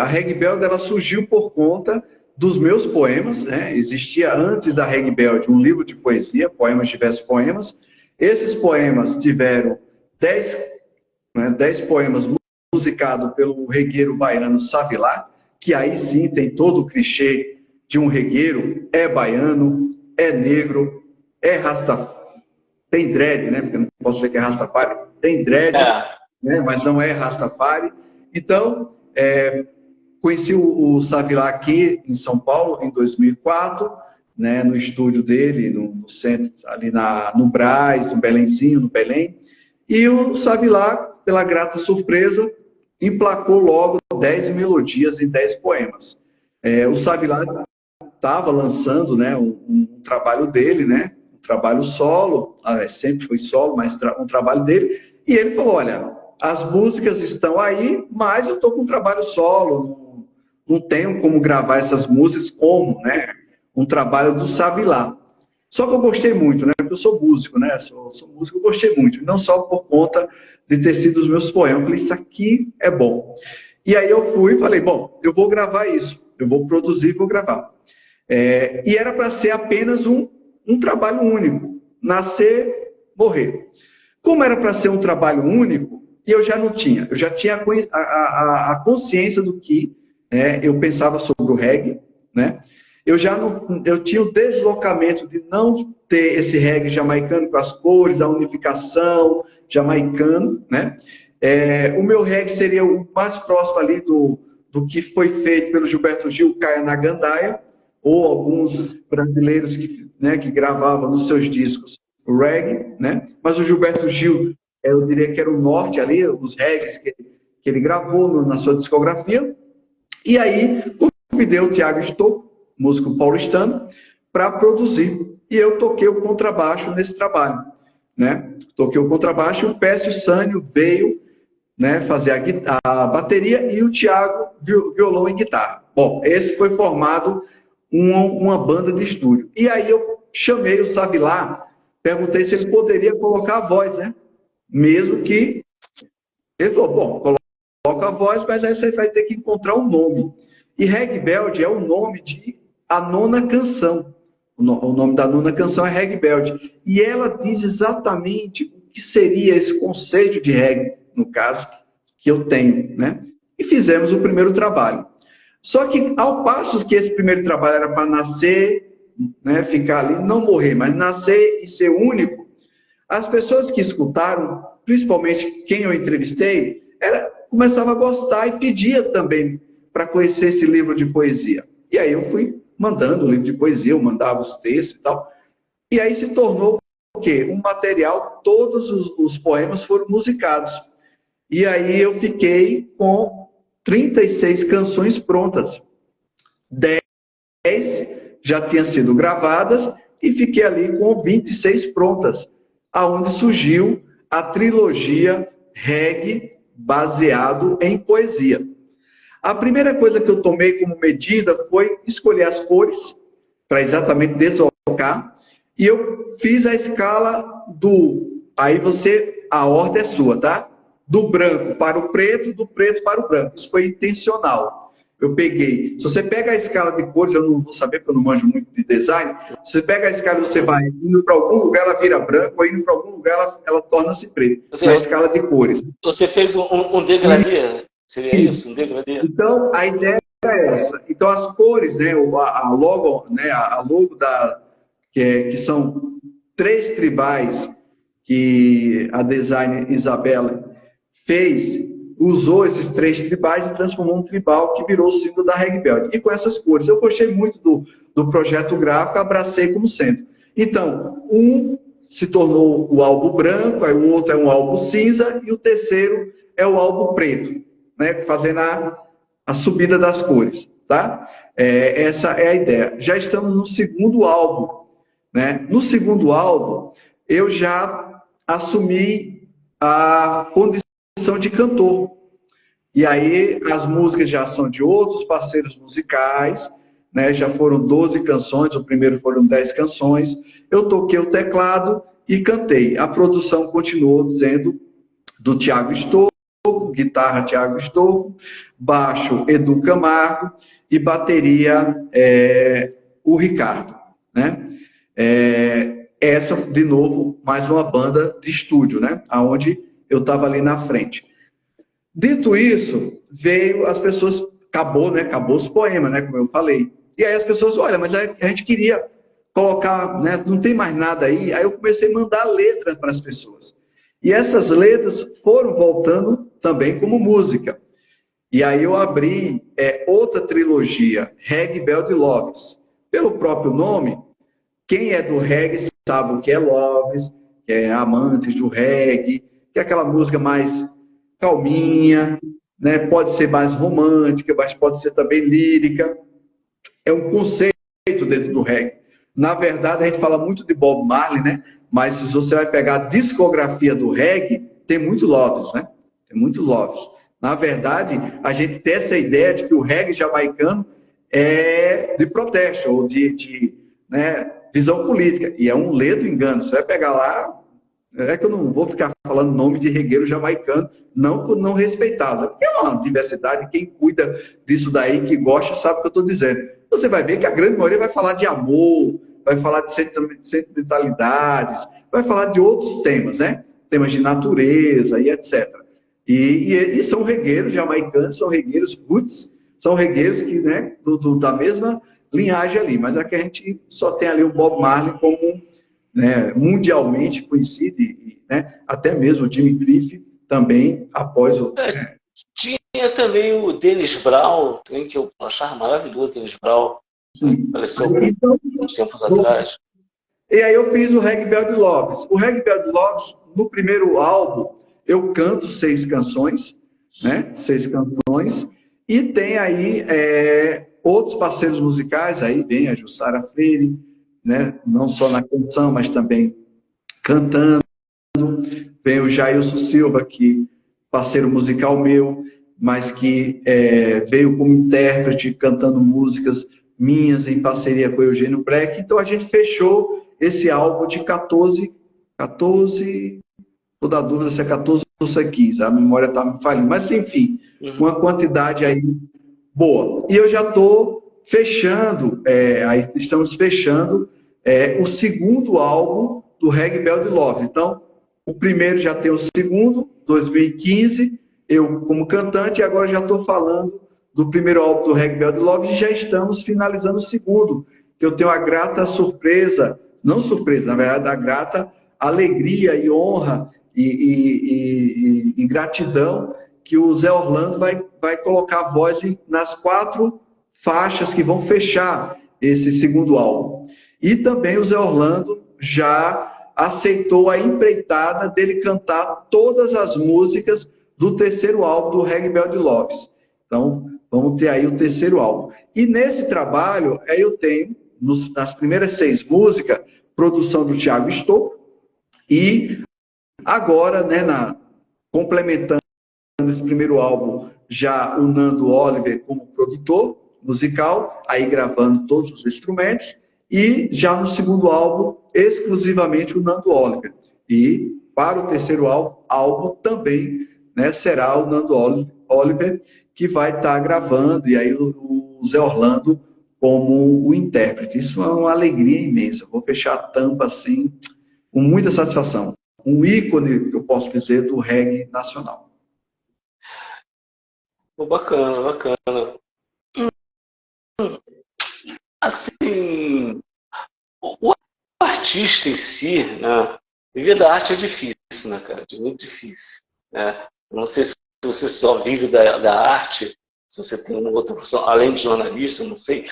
A reggae belt, ela surgiu por conta dos meus poemas, né? Existia antes da reggae belt um livro de poesia, Poemas Diversos Poemas. Esses poemas tiveram 10 poemas musicados pelo regueiro baiano Savilá, que aí sim tem todo o clichê de um regueiro, é baiano, é negro, é Rastafari, tem dread, né? Porque eu não posso dizer que é Rastafari, tem dread, né? Mas não é Rastafari. Então, conheci o Savilá aqui em São Paulo em 2004, né? No estúdio dele, no centro, ali no Brás, no Belenzinho, no Belém. E o Savilá, pela grata surpresa, emplacou logo 10 melodias em 10 poemas. O Savilá estava lançando, né, um trabalho dele, né, um trabalho solo, sempre foi solo, mas um trabalho dele, e ele falou, olha, as músicas estão aí, mas eu estou com um trabalho solo, não tenho como gravar essas músicas como, né, um trabalho do Savilá. Só que eu gostei muito, né, porque eu sou músico, né, sou músico, eu gostei muito, não só por conta de ter sido os meus poemas, eu falei, isso aqui é bom. E aí eu fui e falei, bom, eu vou gravar isso, eu vou produzir e vou gravar. E era para ser apenas um trabalho único, nascer, morrer. Como era para ser um trabalho único, eu já não tinha, eu já tinha a consciência do que eu pensava sobre o reggae, né? Eu tinha o deslocamento de não ter esse reggae jamaicano com as cores, a unificação jamaicano, né? O meu reggae seria o mais próximo ali do que foi feito pelo Gilberto Gil, Kaya na Gandaia, ou alguns brasileiros que gravavam nos seus discos o reggae, né? Mas o Gilberto Gil, eu diria que era o norte ali, os reggaes que ele gravou na sua discografia. E aí, convidei o Thiago Stoll, músico paulistano, para produzir. E eu toquei o contrabaixo nesse trabalho, né? Toquei o contrabaixo e o Pécio Sânio veio, né, fazer a bateria e o Thiago violão e guitarra. Bom, esse foi formado uma banda de estúdio. E aí eu chamei o Savilá, perguntei se ele poderia colocar a voz, né? Mesmo que... Ele falou, bom, coloca a voz, mas aí você vai ter que encontrar um nome. E Reggae Belt é o nome de A Nona Canção. O nome da nona canção é Reggae Belt. E ela diz exatamente o que seria esse conceito de reggae, no caso, que eu tenho, né? E fizemos o primeiro trabalho. Só que, ao passo que esse primeiro trabalho era para nascer, né, ficar ali, não morrer, mas nascer e ser único, as pessoas que escutaram, principalmente quem eu entrevistei, começava a gostar e pedia também para conhecer esse livro de poesia. E aí eu fui mandando o livro de poesia, eu mandava os textos e tal. E aí se tornou o quê? Um material, todos os poemas foram musicados. E aí eu fiquei com 36 canções prontas. 10 já tinham sido gravadas e fiquei ali com 26 prontas, aonde surgiu a trilogia reggae baseado em poesia. A primeira coisa que eu tomei como medida foi escolher as cores, para exatamente deslocar, e eu fiz a escala aí a ordem é sua, tá? Do branco para o preto, do preto para o branco. Isso foi intencional. Eu peguei, se você pega a escala de cores, eu não vou saber porque eu não manjo muito de design, você pega a escala e você vai indo para algum lugar, ela vira branco, ou indo para algum lugar, ela torna-se preta. Na escala de cores. Você fez um degradê? Seria isso, um degradê? Então, a ideia é essa. Então, as cores, né, a logo, né, a logo que são 3 tribais que a designer Isabela usou esses 3 tribais e transformou um tribal que virou o símbolo da Reggae Belt. E com essas cores. Eu gostei muito do projeto gráfico, abracei como centro. Então, um se tornou o álbum branco, aí o outro é um álbum cinza e o terceiro é o álbum preto, né? Fazendo a subida das cores, tá? Essa é a ideia. Já estamos no segundo álbum, né? No segundo álbum, eu já assumi a condição de cantor. E aí as músicas já são de outros parceiros musicais, né? Já foram 12 canções, o primeiro foram 10 canções. Eu toquei o teclado e cantei. A produção continuou sendo do Thiago Estouco, guitarra Thiago Estouco, baixo Edu Camargo e bateria o Ricardo, né? Essa, de novo, mais uma banda de estúdio, né? Onde eu estava ali na frente. Dito isso, veio as pessoas, acabou os poemas, né? Como eu falei. E aí as pessoas, olha, mas a gente queria colocar, né? Não tem mais nada aí. Aí eu comecei a mandar letras para as pessoas. E essas letras foram voltando também como música. E aí eu abri outra trilogia, Reggae Bell de Loves. Pelo próprio nome, quem é do reggae sabe o que é Loves, que é amantes do reggae, que é aquela música mais calminha, né? Pode ser mais romântica, mas pode ser também lírica. É um conceito dentro do reggae. Na verdade, a gente fala muito de Bob Marley, né? Mas se você vai pegar a discografia do reggae, tem muito Loves, né? Tem muito Loves. Na verdade, a gente tem essa ideia de que o reggae jamaicano é de protesto, ou de né, visão política. E é um ledo engano. Você vai pegar lá, é que eu não vou ficar falando nome de regueiro jamaicano, não respeitado. Porque é uma diversidade, quem cuida disso daí, que gosta, sabe o que eu estou dizendo. Você vai ver que a grande maioria vai falar de amor, vai falar de sentimentalidades, vai falar de outros temas, né? Temas de natureza e etc. E são regueiros jamaicanos, são regueiros roots, são regueiros que, né, da mesma linhagem ali. Mas é que a gente só tem ali o Bob Marley como, né, mundialmente conhecido, né, até mesmo o Jimmy Cliff também após o... Tinha também o Dennis Brown, que eu achava maravilhoso, Dennis Brown. Sim. Apareceu então, uns tempos atrás. E aí eu fiz o Reggae Bell de Loves. O Reggae Bell de Loves, no primeiro álbum, eu canto 6 canções, né? 6 canções. E tem aí outros parceiros musicais, aí vem a Jussara Freire, né? Não só na canção, mas também cantando. Vem o Jailson Silva, que parceiro musical meu, mas que veio como intérprete, cantando músicas minhas em parceria com o Eugênio Breck. Então a gente fechou esse álbum de 14, estou da dúvida se é 14 ou se é 15, a memória está me falhando, mas enfim, uma quantidade aí boa. E eu já estou fechando, aí estamos fechando o segundo álbum do Reggae Bell de Love. Então, o primeiro já tem o segundo, 2015, eu como cantante, e agora já estou falando do primeiro álbum do Reggae Bell de Love e já estamos finalizando o segundo, que eu tenho a grata surpresa, não surpresa, na verdade, a grata alegria e honra e gratidão que o Zé Orlando vai colocar a voz nas 4 faixas que vão fechar esse segundo álbum. E também o Zé Orlando já aceitou a empreitada dele cantar todas as músicas do terceiro álbum do Reggae Bell de Loves. Então, vamos ter aí o terceiro álbum. E nesse trabalho, eu tenho, nas primeiras 6 músicas, produção do Thiago Estouco, e agora, né, complementando esse primeiro álbum, já o Nando Oliver como produtor musical, aí gravando todos os instrumentos, e já no segundo álbum, exclusivamente o Nando Oliver. E para o terceiro álbum também, né, será o Nando Oliver que vai estar gravando, e aí o Zé Orlando como o intérprete. Isso é uma alegria imensa. Vou fechar a tampa assim, com muita satisfação. Um ícone, que eu posso dizer, do reggae nacional. Bacana, bacana. Assim, o artista em si, né? Viver da arte é difícil, né, cara? É muito difícil. Né? Não sei se você só vive da arte, se você tem uma outra função, além de jornalista, não sei.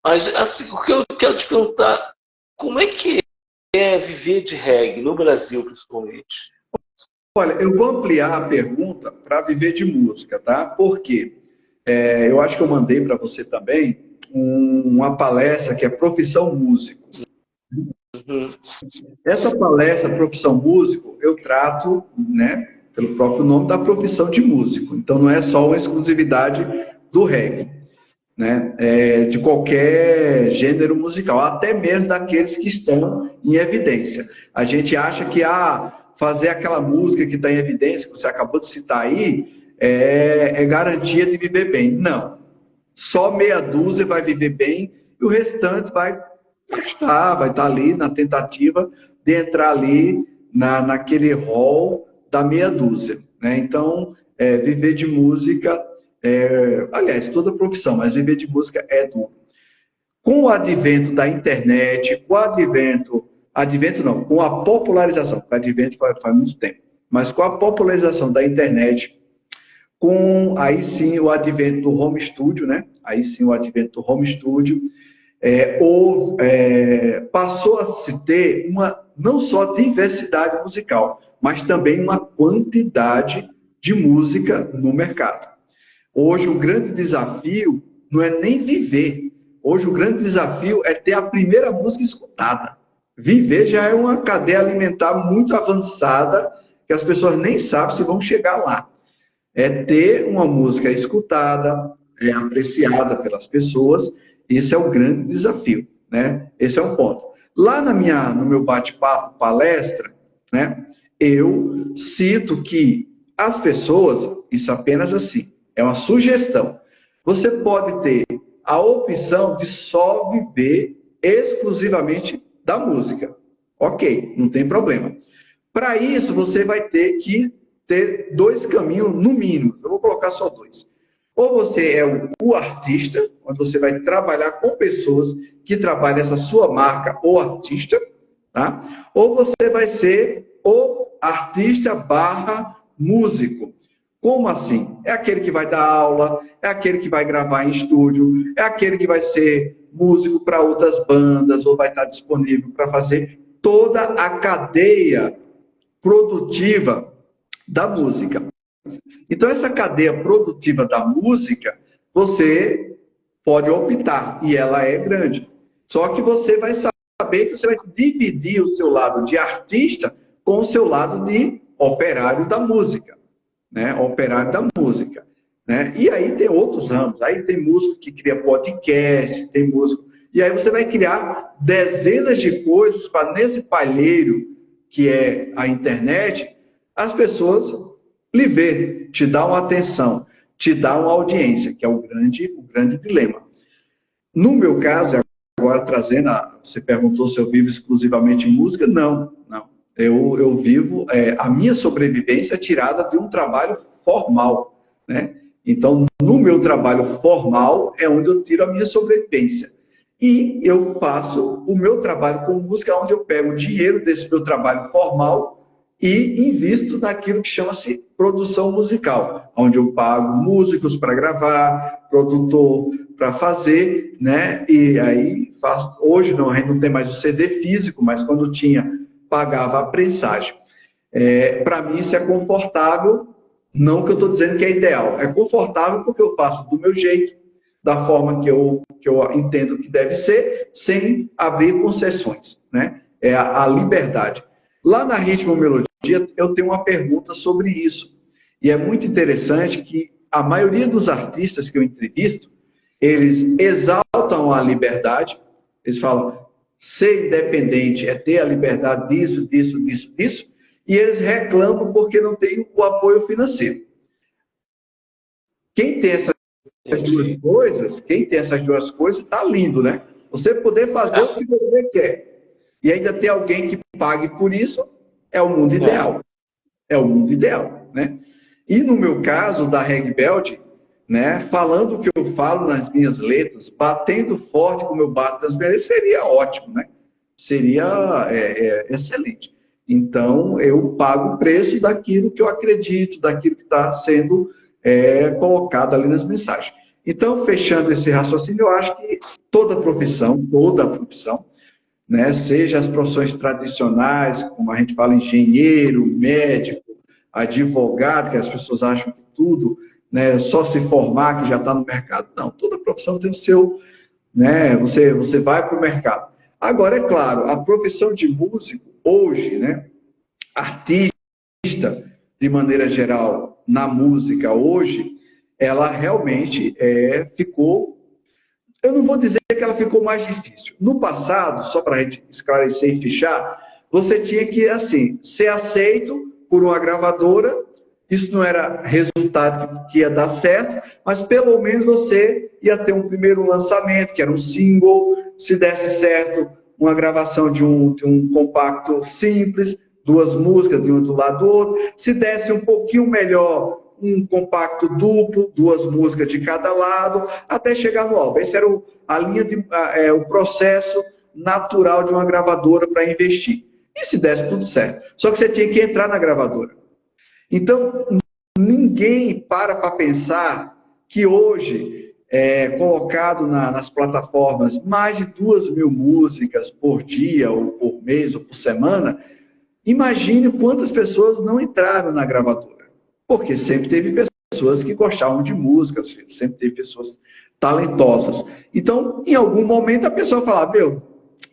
Mas, assim, o que eu quero te perguntar, Como é que é viver de reggae no Brasil, principalmente? Olha, eu vou ampliar a pergunta para viver de música, tá? Por quê? Eu acho que eu mandei para você também uma palestra que é Profissão Músico. Uhum. Essa palestra, Profissão Músico, eu trato, né, pelo próprio nome, da profissão de músico. Então, não é só uma exclusividade do reggae, né? De qualquer gênero musical, até mesmo daqueles que estão em evidência. A gente acha que fazer aquela música que está em evidência, que você acabou de citar aí, é garantia de viver bem. Não. Só meia dúzia vai viver bem e o restante vai estar ali na tentativa de entrar ali naquele rol da meia dúzia, né? Então, viver de música, aliás, toda profissão, mas viver de música é duro. Com o advento da internet, com a popularização, porque advento faz muito tempo, mas com a popularização da internet, aí sim o advento do home studio, né? Aí sim o advento do home studio, passou a se ter não só diversidade musical, mas também uma quantidade de música no mercado. Hoje o grande desafio não é nem viver. Hoje o grande desafio é ter a primeira música escutada. Viver já é uma cadeia alimentar muito avançada, que as pessoas nem sabem se vão chegar lá. É ter uma música escutada, apreciada pelas pessoas. Esse é o grande desafio, né? Esse é um ponto. Lá no meu bate-papo, palestra, né, eu cito que as pessoas, isso apenas assim, é uma sugestão. Você pode ter a opção de só viver exclusivamente da música. Ok, não tem problema. Para isso, você vai ter que ter dois caminhos, no mínimo. Eu vou colocar só dois. Ou você é o artista, onde você vai trabalhar com pessoas que trabalham essa sua marca, ou artista, tá? Ou você vai ser o artista / músico. Como assim? É aquele que vai dar aula, é aquele que vai gravar em estúdio, é aquele que vai ser músico para outras bandas, ou vai estar disponível para fazer toda a cadeia produtiva da música. Então, essa cadeia produtiva da música, você pode optar, e ela é grande. Só que você vai saber que você vai dividir o seu lado de artista com o seu lado de operário da música, né? Operário da música, né? E aí tem outros ramos, aí tem músico que cria podcast, tem músico... E aí você vai criar dezenas de coisas para, nesse palheiro que é a internet, as pessoas lhe ver, te dar uma atenção, te dar uma audiência, que é o grande dilema. No meu caso, agora trazendo, você perguntou se eu vivo exclusivamente em música, não. Eu vivo, a minha sobrevivência é tirada de um trabalho formal, né? Então, no meu trabalho formal é onde eu tiro a minha sobrevivência. E eu faço o meu trabalho com música, onde eu pego o dinheiro desse meu trabalho formal e invisto naquilo que chama-se produção musical, onde eu pago músicos para gravar, produtor para fazer, né? E aí faço. Hoje não, a gente não tem mais o CD físico, mas quando tinha, pagava a prensagem. Para mim isso é confortável, não que eu estou dizendo que é ideal, é confortável porque eu faço do meu jeito, da forma que eu entendo que deve ser, sem abrir concessões, né? É a liberdade. Lá na Ritmo Melodia, eu tenho uma pergunta sobre isso. E é muito interessante que a maioria dos artistas que eu entrevisto, eles exaltam a liberdade, eles falam, ser independente é ter a liberdade disso, e eles reclamam porque não tem o apoio financeiro. Quem tem essas duas coisas, tá lindo, né? Você poder fazer o que você quer e ainda ter alguém que pague por isso, é o mundo ideal. É o mundo ideal, né? E no meu caso, da Reggae Belt, né, falando o que eu falo nas minhas letras, batendo forte como eu bato nas minhas letras, seria ótimo, né? Seria excelente. Então, eu pago o preço daquilo que eu acredito, daquilo que está sendo colocado ali nas mensagens. Então, fechando esse raciocínio, eu acho que toda profissão, né? Seja as profissões tradicionais, como a gente fala, engenheiro, médico, advogado, que as pessoas acham que tudo, né, só se formar que já está no mercado. Não, toda profissão tem o seu, né? Você vai para o mercado. Agora, é claro, a profissão de músico, hoje, né? Artista, de maneira geral, na música hoje, ela realmente ficou... Eu não vou dizer que ela ficou mais difícil. No passado, só para a gente esclarecer e fechar, você tinha que, assim, ser aceito por uma gravadora. Isso não era resultado que ia dar certo, mas pelo menos você ia ter um primeiro lançamento, que era um single. Se desse certo, uma gravação de um compacto simples, 2 músicas de um do lado do outro. Se desse um pouquinho melhor, um compacto duplo, 2 músicas de cada lado, até chegar no álbum. Esse era o processo natural de uma gravadora para investir. E se desse tudo certo. Só que você tinha que entrar na gravadora. Então, ninguém para pensar que hoje, colocado nas plataformas, mais de 2.000 músicas por dia, ou por mês, ou por semana, imagine quantas pessoas não entraram na gravadora. Porque sempre teve pessoas que gostavam de música, sempre teve pessoas talentosas. Então, em algum momento, a pessoa fala,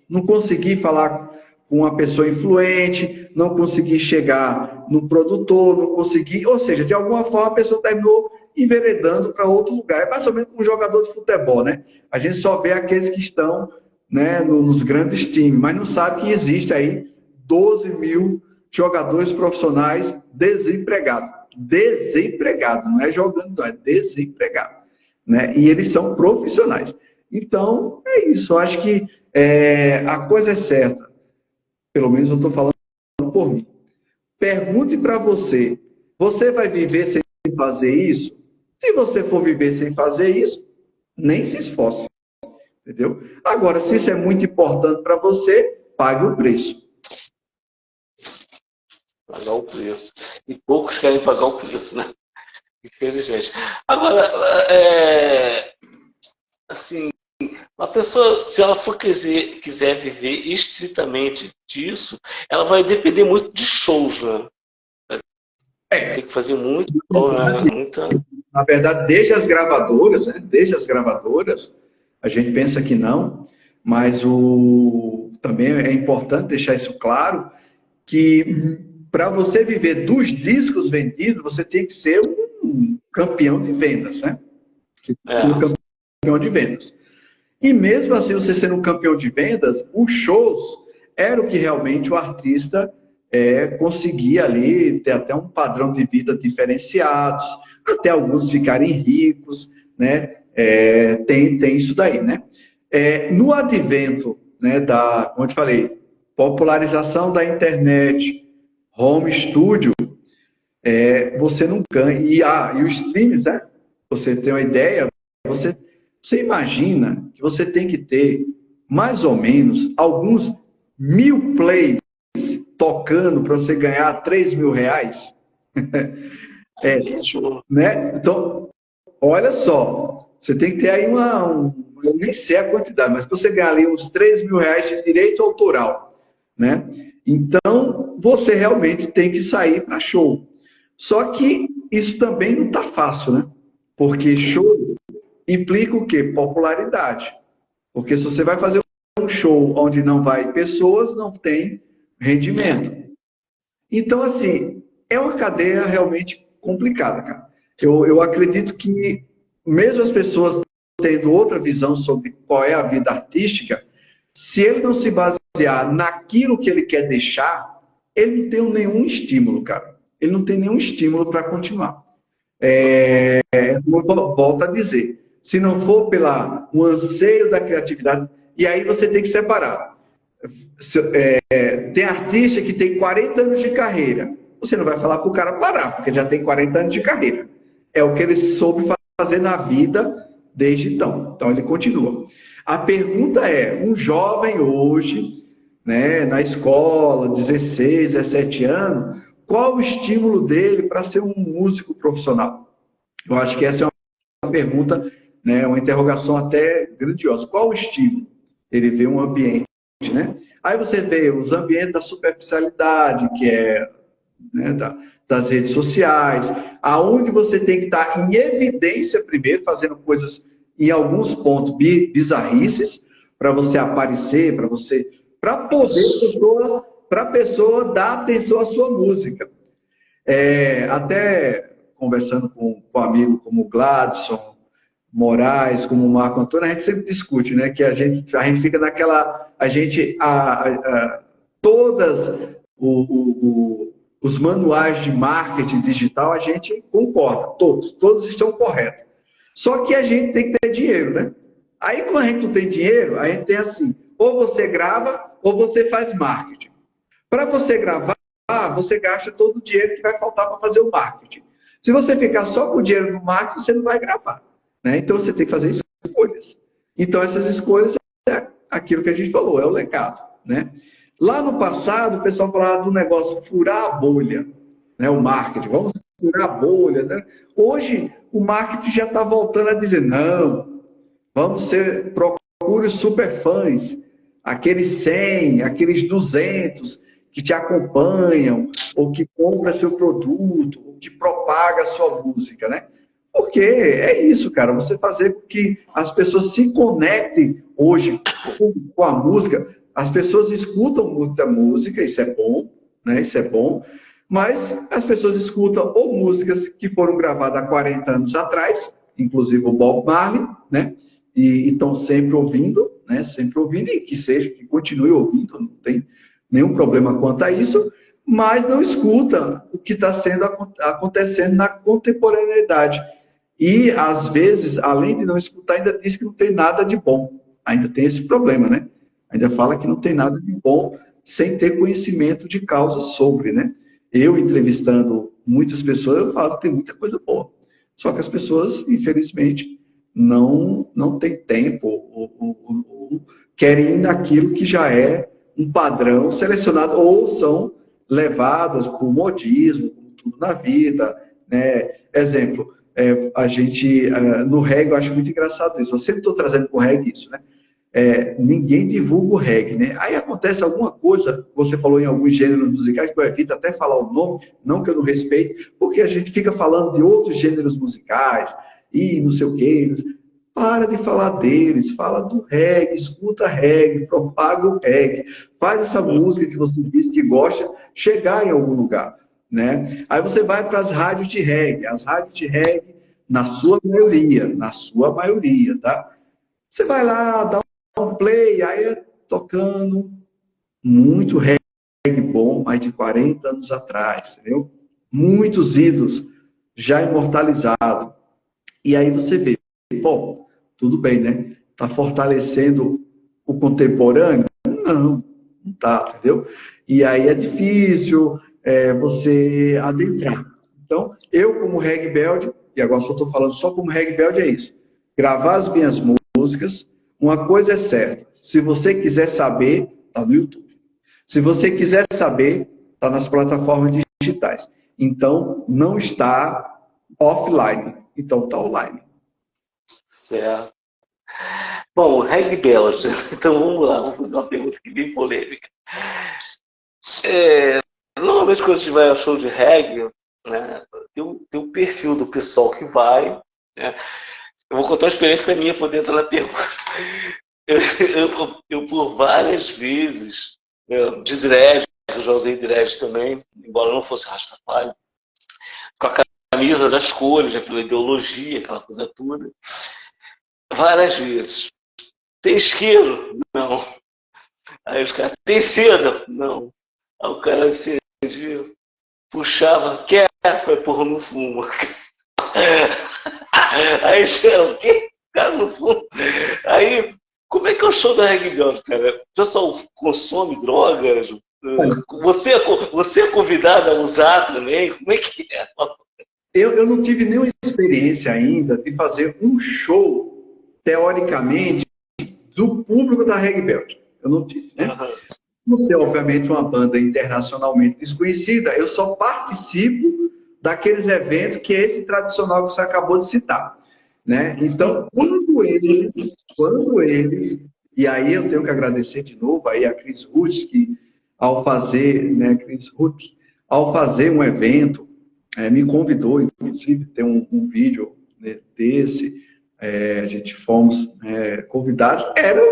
não consegui falar com uma pessoa influente, não consegui chegar no produtor, não consegui... Ou seja, de alguma forma, a pessoa terminou enveredando para outro lugar. É mais ou menos como um jogador de futebol, né? A gente só vê aqueles que estão, né, nos grandes times, mas não sabe que existe aí 12.000 jogadores profissionais desempregados. Desempregado, não é jogando, não, é desempregado, né? E eles são profissionais. Então, é isso. Eu acho que a coisa é certa. Pelo menos eu estou falando por mim. Pergunte para você: você vai viver sem fazer isso? Se você for viver sem fazer isso, nem se esforce. Entendeu? Agora, se isso é muito importante para você, pague o preço. Pagar o preço. E poucos querem pagar o preço, né? Infelizmente. Agora, assim, uma pessoa, se ela quiser viver estritamente disso, ela vai depender muito de shows, né? Tem que fazer muito show, né? Na verdade, desde as gravadoras, né? Desde as gravadoras, a gente pensa que não, mas também é importante deixar isso claro, que para você viver dos discos vendidos, você tem que ser um campeão de vendas, né? Você tem que ser um campeão de vendas. E mesmo assim, você sendo um campeão de vendas, os shows era o que realmente o artista conseguia ali ter até um padrão de vida diferenciados, até alguns ficarem ricos, né? Tem isso daí, né? No advento, né, como eu te falei, popularização da internet, home studio, você não ganha. E os streams, né? Você tem uma ideia, você imagina que você tem que ter mais ou menos alguns 1.000 plays tocando para você ganhar R$3.000. Né? Então, olha só, você tem que ter aí eu nem sei a quantidade, mas para você ganhar ali uns R$3.000 de direito autoral, né? Então, você realmente tem que sair para show. Só que isso também não está fácil, né? Porque show implica o quê? Popularidade. Porque se você vai fazer um show onde não vai pessoas, não tem rendimento. Então, assim, é uma cadeia realmente complicada, cara. Eu acredito que, mesmo as pessoas tendo outra visão sobre qual é a vida artística, se ele não se basear naquilo que ele quer deixar, ele não tem nenhum estímulo, cara. Ele não tem nenhum estímulo para continuar. Volto a dizer, se não for um anseio da criatividade, e aí você tem que separar. Tem artista que tem 40 anos de carreira. Você não vai falar para o cara parar, porque já tem 40 anos de carreira. É o que ele soube fazer na vida desde então. Então, ele continua. A pergunta é, um jovem hoje, né, na escola, 16, 17 anos, qual o estímulo dele para ser um músico profissional? Eu acho que essa é uma pergunta, né, uma interrogação até grandiosa. Qual o estímulo? Ele vê um ambiente né? Aí você vê os ambientes da superficialidade, que é, né, das redes sociais, aonde você tem que estar em evidência primeiro, fazendo coisas em alguns pontos bizarrices, para você aparecer, para poder para a pessoa dar atenção à sua música. Até conversando com um amigo como o Gladson Moraes, como o Marco Antônio, a gente sempre discute, né? Que a gente fica naquela. Todas os manuais de marketing digital, a gente concorda, todos estão corretos. Só que a gente tem que ter dinheiro, né? Aí, quando a gente não tem dinheiro, a gente tem assim: ou você grava, ou você faz marketing. Para você gravar, você gasta todo o dinheiro que vai faltar para fazer o marketing. Se você ficar só com o dinheiro do marketing, você não vai gravar, né? Então, você tem que fazer escolhas. Então, essas escolhas é aquilo que a gente falou, é o legado, né? Lá no passado, o pessoal falava do negócio furar a bolha, né? O marketing, vamos furar a bolha, né? Hoje, o marketing já está voltando a dizer, não, procure os superfãs, aqueles 100, aqueles 200 que te acompanham, ou que compra seu produto, ou que propaga a sua música, né? Porque é isso, cara, você fazer com que as pessoas se conectem hoje com a música. As pessoas escutam muita música, isso é bom, né? Isso é bom. Mas as pessoas escutam ou músicas que foram gravadas há 40 anos atrás, inclusive o Bob Marley, né? E estão sempre ouvindo, né? Sempre ouvindo, e que continue ouvindo, não tem nenhum problema quanto a isso, mas não escuta o que está acontecendo na contemporaneidade. E, às vezes, além de não escutar, ainda diz que não tem nada de bom. Ainda tem esse problema, né? Ainda fala que não tem nada de bom sem ter conhecimento de causa sobre, né? Eu, entrevistando muitas pessoas, eu falo que tem muita coisa boa. Só que as pessoas, infelizmente, não têm tempo ou querem ir naquilo que já é um padrão selecionado, ou são levadas por modismo, como tudo na vida, né? Exemplo, a gente, no reggae, eu acho muito engraçado isso. Eu sempre estou trazendo para o reggae isso, né? Ninguém divulga o reggae, né? Aí acontece alguma coisa, você falou em alguns gêneros musicais, que eu evito até falar o nome, não que eu não respeite, porque a gente fica falando de outros gêneros musicais, e não sei o quê. Para de falar deles, fala do reggae, escuta reggae, propaga o reggae, faz essa música que você disse que gosta chegar em algum lugar, né? Aí você vai para as rádios de reggae, na sua maioria, tá? Você vai lá, dá um play, aí tocando muito reggae bom, mais de 40 anos atrás, entendeu? Muitos ídolos já imortalizados. E aí você vê, bom, tudo bem, né? Está fortalecendo o contemporâneo? Não tá, entendeu? E aí é difícil você adentrar. Então, eu como reggae belt, e agora só estou falando só como reggae belt, é isso. Gravar as minhas músicas, uma coisa é certa, se você quiser saber, tá no YouTube. Se você quiser saber, tá nas plataformas digitais. Então, não está offline, então tá online. Certo. Bom, reggae belga. Então vamos lá, vamos fazer uma pergunta que bem polêmica. Normalmente quando a gente vai ao show de reggae, né, tem um perfil do pessoal que vai, né? Eu vou contar uma experiência minha por dentro da pergunta. Eu por várias vezes, de dread, eu já usei dread também, embora não fosse Rastafari, com a camisa das cores, pela ideologia, aquela coisa toda. Várias vezes. Tem isqueiro? Não. Aí os caras, tem seda? Não. Aí o cara acendia, puxava, quer? Foi, porra, não fuma. Aí os caras, o quê? O cara não fuma. Aí, como é que é o show da Reggae Girls, cara? O pessoal consome drogas? Você é convidado a usar também? Como é que é? Eu não tive nenhuma experiência ainda de fazer um show, teoricamente, do público da Reggae Belt. Eu não tive, né? Por ser, obviamente, uma banda internacionalmente desconhecida, eu só participo daqueles eventos que é esse tradicional que você acabou de citar, né? Então, quando eles E aí eu tenho que agradecer de novo aí a Cris Ruth, que ao fazer, né, Cris Ruth, ao fazer um evento, me convidou, inclusive, tem um vídeo, né, desse, a gente fomos convidados, era,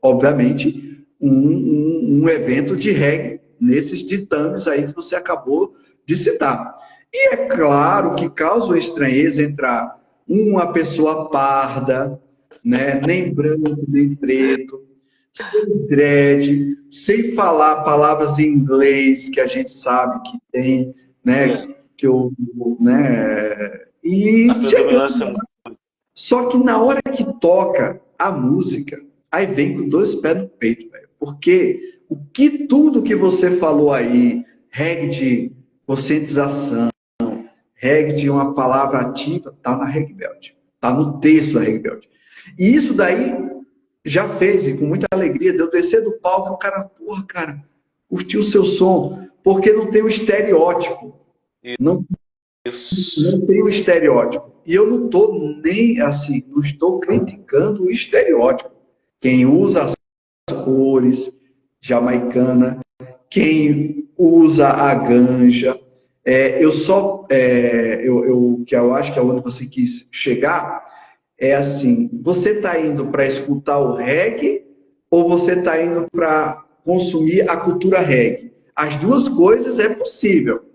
obviamente, um evento de reggae, nesses ditames aí que você acabou de citar. E é claro que causa estranheza entrar uma pessoa parda, né, nem branco, nem preto, sem dread, sem falar palavras em inglês que a gente sabe que tem, né, que eu, né, e só que na hora que toca a música, aí vem com 2 pés no peito, velho, porque tudo que você falou aí, reggae de conscientização, reggae de uma palavra ativa, tá na Reggae Belt, tá no texto da Reggae Belt. E isso daí já fez, e com muita alegria, de eu descer do palco, o cara, porra, cara, curtiu o seu som, porque não tem o estereótipo. Não tem o estereótipo. E eu não estou nem, assim, não estou criticando o estereótipo. Quem usa as cores jamaicana, quem usa a ganja, que eu acho que é onde você quis chegar, é assim, você está indo para escutar o reggae ou você está indo para consumir a cultura reggae? As duas coisas é possível.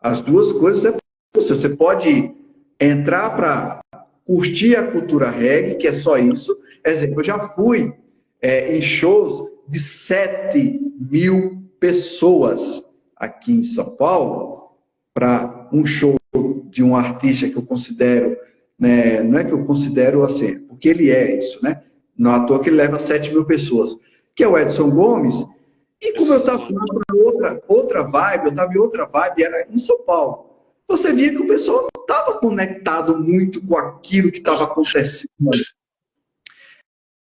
As duas coisas é possível. Você pode entrar para curtir a cultura reggae, que é só isso. Exemplo, eu já fui em shows de 7.000 pessoas aqui em São Paulo, para um show de um artista que eu considero, né, não é que eu considero assim, porque ele é isso, né? Não à toa que ele leva 7.000 pessoas, que é o Edson Gomes. E como eu estava para outra vibe, eu estava em outra vibe, era em São Paulo. Você via que o pessoal não estava conectado muito com aquilo que estava acontecendo.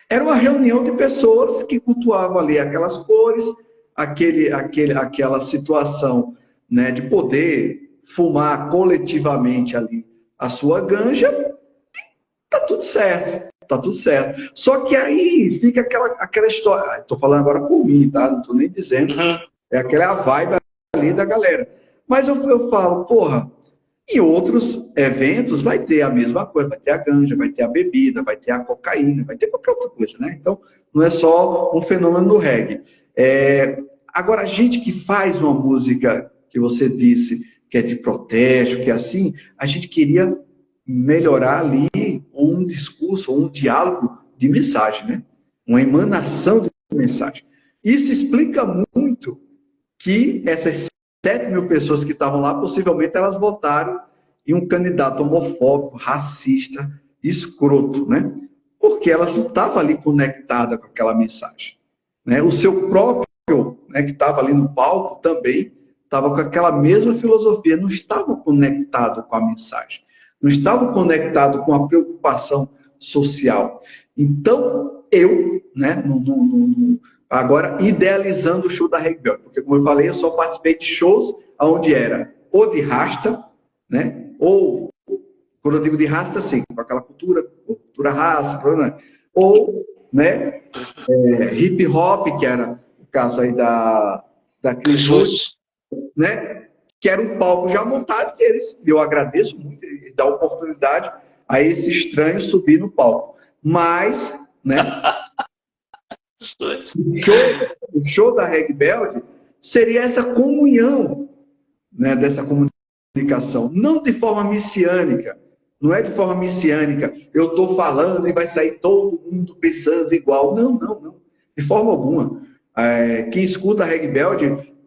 Era uma reunião de pessoas que cultuavam ali aquelas cores, aquela situação, né, de poder fumar coletivamente ali a sua ganja, tá tudo certo, tá tudo certo. Só que aí fica aquela história, estou falando agora por mim, tá? Não estou nem dizendo, é aquela vibe ali da galera. Mas eu falo, porra, em outros eventos vai ter a mesma coisa, vai ter a ganja, vai ter a bebida, vai ter a cocaína, vai ter qualquer outra coisa, né? Então, não é só um fenômeno no reggae. Agora, a gente que faz uma música que você disse que é de protesto, que é assim, a gente queria melhorar ali um discurso, um diálogo de mensagem, né? Uma emanação de mensagem. Isso explica muito que essas 7.000 pessoas que estavam lá, possivelmente elas votaram em um candidato homofóbico, racista, escroto, né? Porque elas não estavam ali conectadas com aquela mensagem, né? O seu próprio, né, que estava ali no palco também estava com aquela mesma filosofia, não estava conectado com a mensagem, não estava conectado com a preocupação social. Então, eu, né, agora idealizando o show da Reggae Belt, porque como eu falei, eu só participei de shows onde era ou de rasta, né, ou, quando eu digo de rasta, sim, com aquela cultura raça, ou, né, hip hop, que era o caso aí da Cris Ruth, né, que era um palco já montado, que eu agradeço muito, ele dá oportunidade a esse estranho subir no palco. Mas, né, o show da Reggae Belt seria essa comunhão, né, dessa comunicação, não de forma messiânica, não é de forma messiânica, eu estou falando e vai sair todo mundo pensando igual, não, de forma alguma. Quem escuta a Reggae Belt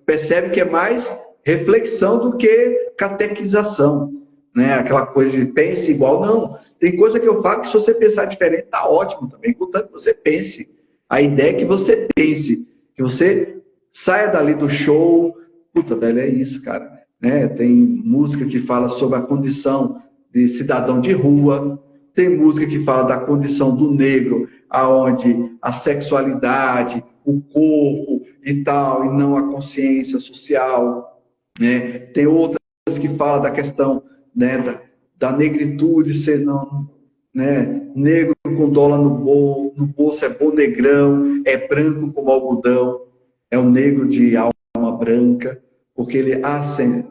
percebe que é mais reflexão do que catequização, né? Aquela coisa de pense igual, não. Tem coisa que eu falo que se você pensar diferente, tá ótimo também, contanto que você pense. A ideia é que você pense, que você saia dali do show, puta, velho, é isso, cara. Né? Tem música que fala sobre a condição de cidadão de rua, tem música que fala da condição do negro, aonde a sexualidade, o corpo e tal, e não a consciência social, né? Tem outras que falam da questão, né, da negritude ser não, né, negro com dólar no bolso, é bom negrão, é branco como algodão, é um negro de alma branca, porque ele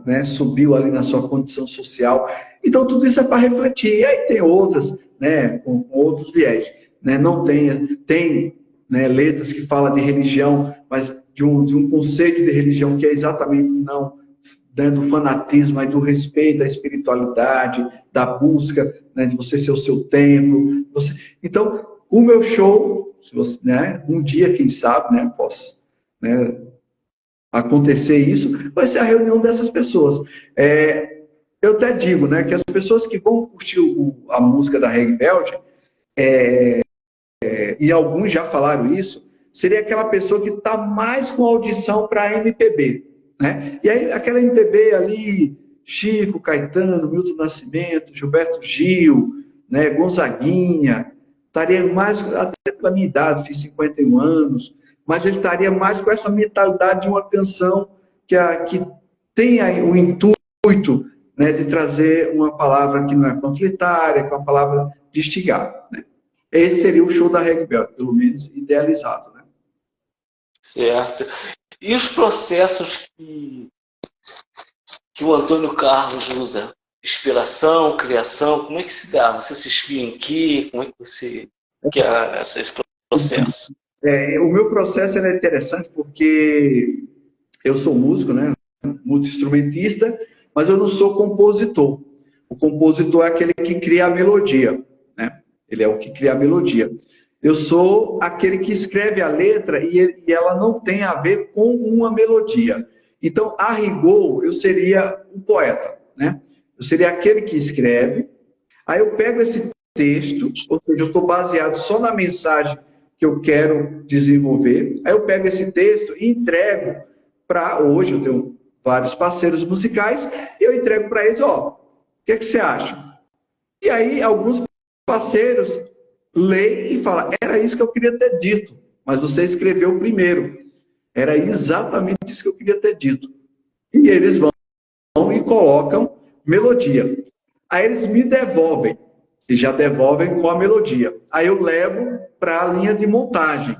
né, subiu ali na sua condição social. Então, tudo isso é para refletir. E aí tem outras, né, com outros viés. Né? Não tem né, letras que falam de religião, mas de um conceito de religião que é exatamente não, né, do fanatismo, mas do respeito à espiritualidade, da busca, né, de você ser o seu templo. Então, o meu show, se você, né, um dia, quem sabe, né, posso, né, acontecer isso, vai ser a reunião dessas pessoas. Eu até digo, né, que as pessoas que vão curtir a música da Reggae Belt, e alguns já falaram isso, seria aquela pessoa que está mais com audição para MPB, né? E aí, aquela MPB ali, Chico, Caetano, Milton Nascimento, Gilberto Gil, né, Gonzaguinha, estaria mais, até pela minha idade, fiz 51 anos, mas ele estaria mais com essa mentalidade de uma canção que tem aí o intuito, né, de trazer uma palavra que não é panfletária, que é uma palavra de instigar, né? Esse seria o show da Reggae Belt, pelo menos idealizado, né? Certo. E os processos que o Antônio Carlos usa? Inspiração, criação, como é que se dá? Você se inspira em quê? Como é que você quer esse processo? O meu processo é interessante porque eu sou músico, né? Multi-instrumentista, mas eu não sou compositor. O compositor é aquele que cria a melodia, né? Ele é o que cria a melodia. Eu sou aquele que escreve a letra e ela não tem a ver com uma melodia. Então, a rigor, eu seria um poeta, né? Eu seria aquele que escreve, aí eu pego esse texto, ou seja, eu estou baseado só na mensagem que eu quero desenvolver, aí eu pego esse texto e entrego para, hoje eu tenho vários parceiros musicais, e eu entrego para eles, o que você acha? E aí, alguns parceiros leem e falam, era isso que eu queria ter dito, mas você escreveu primeiro. Era exatamente isso que eu queria ter dito. E eles vão e colocam melodia. Aí eles me devolvem, e já devolvem com a melodia. Aí eu levo para a linha de montagem,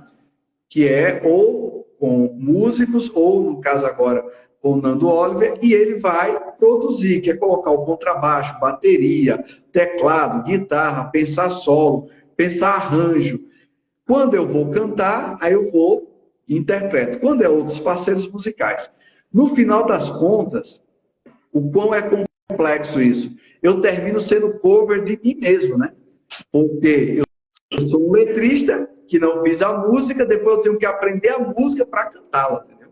que é ou com músicos, ou no caso agora com o Nando Oliver, e ele vai produzir, que é colocar o contrabaixo, bateria, teclado, guitarra, pensar solo, pensar arranjo. Quando eu vou cantar, aí eu vou e interpreto. Quando é outros parceiros musicais. No final das contas, o quão é complexo isso? Eu termino sendo cover de mim mesmo, né? Porque eu sou um letrista que não fiz a música, depois eu tenho que aprender a música para cantá-la, entendeu?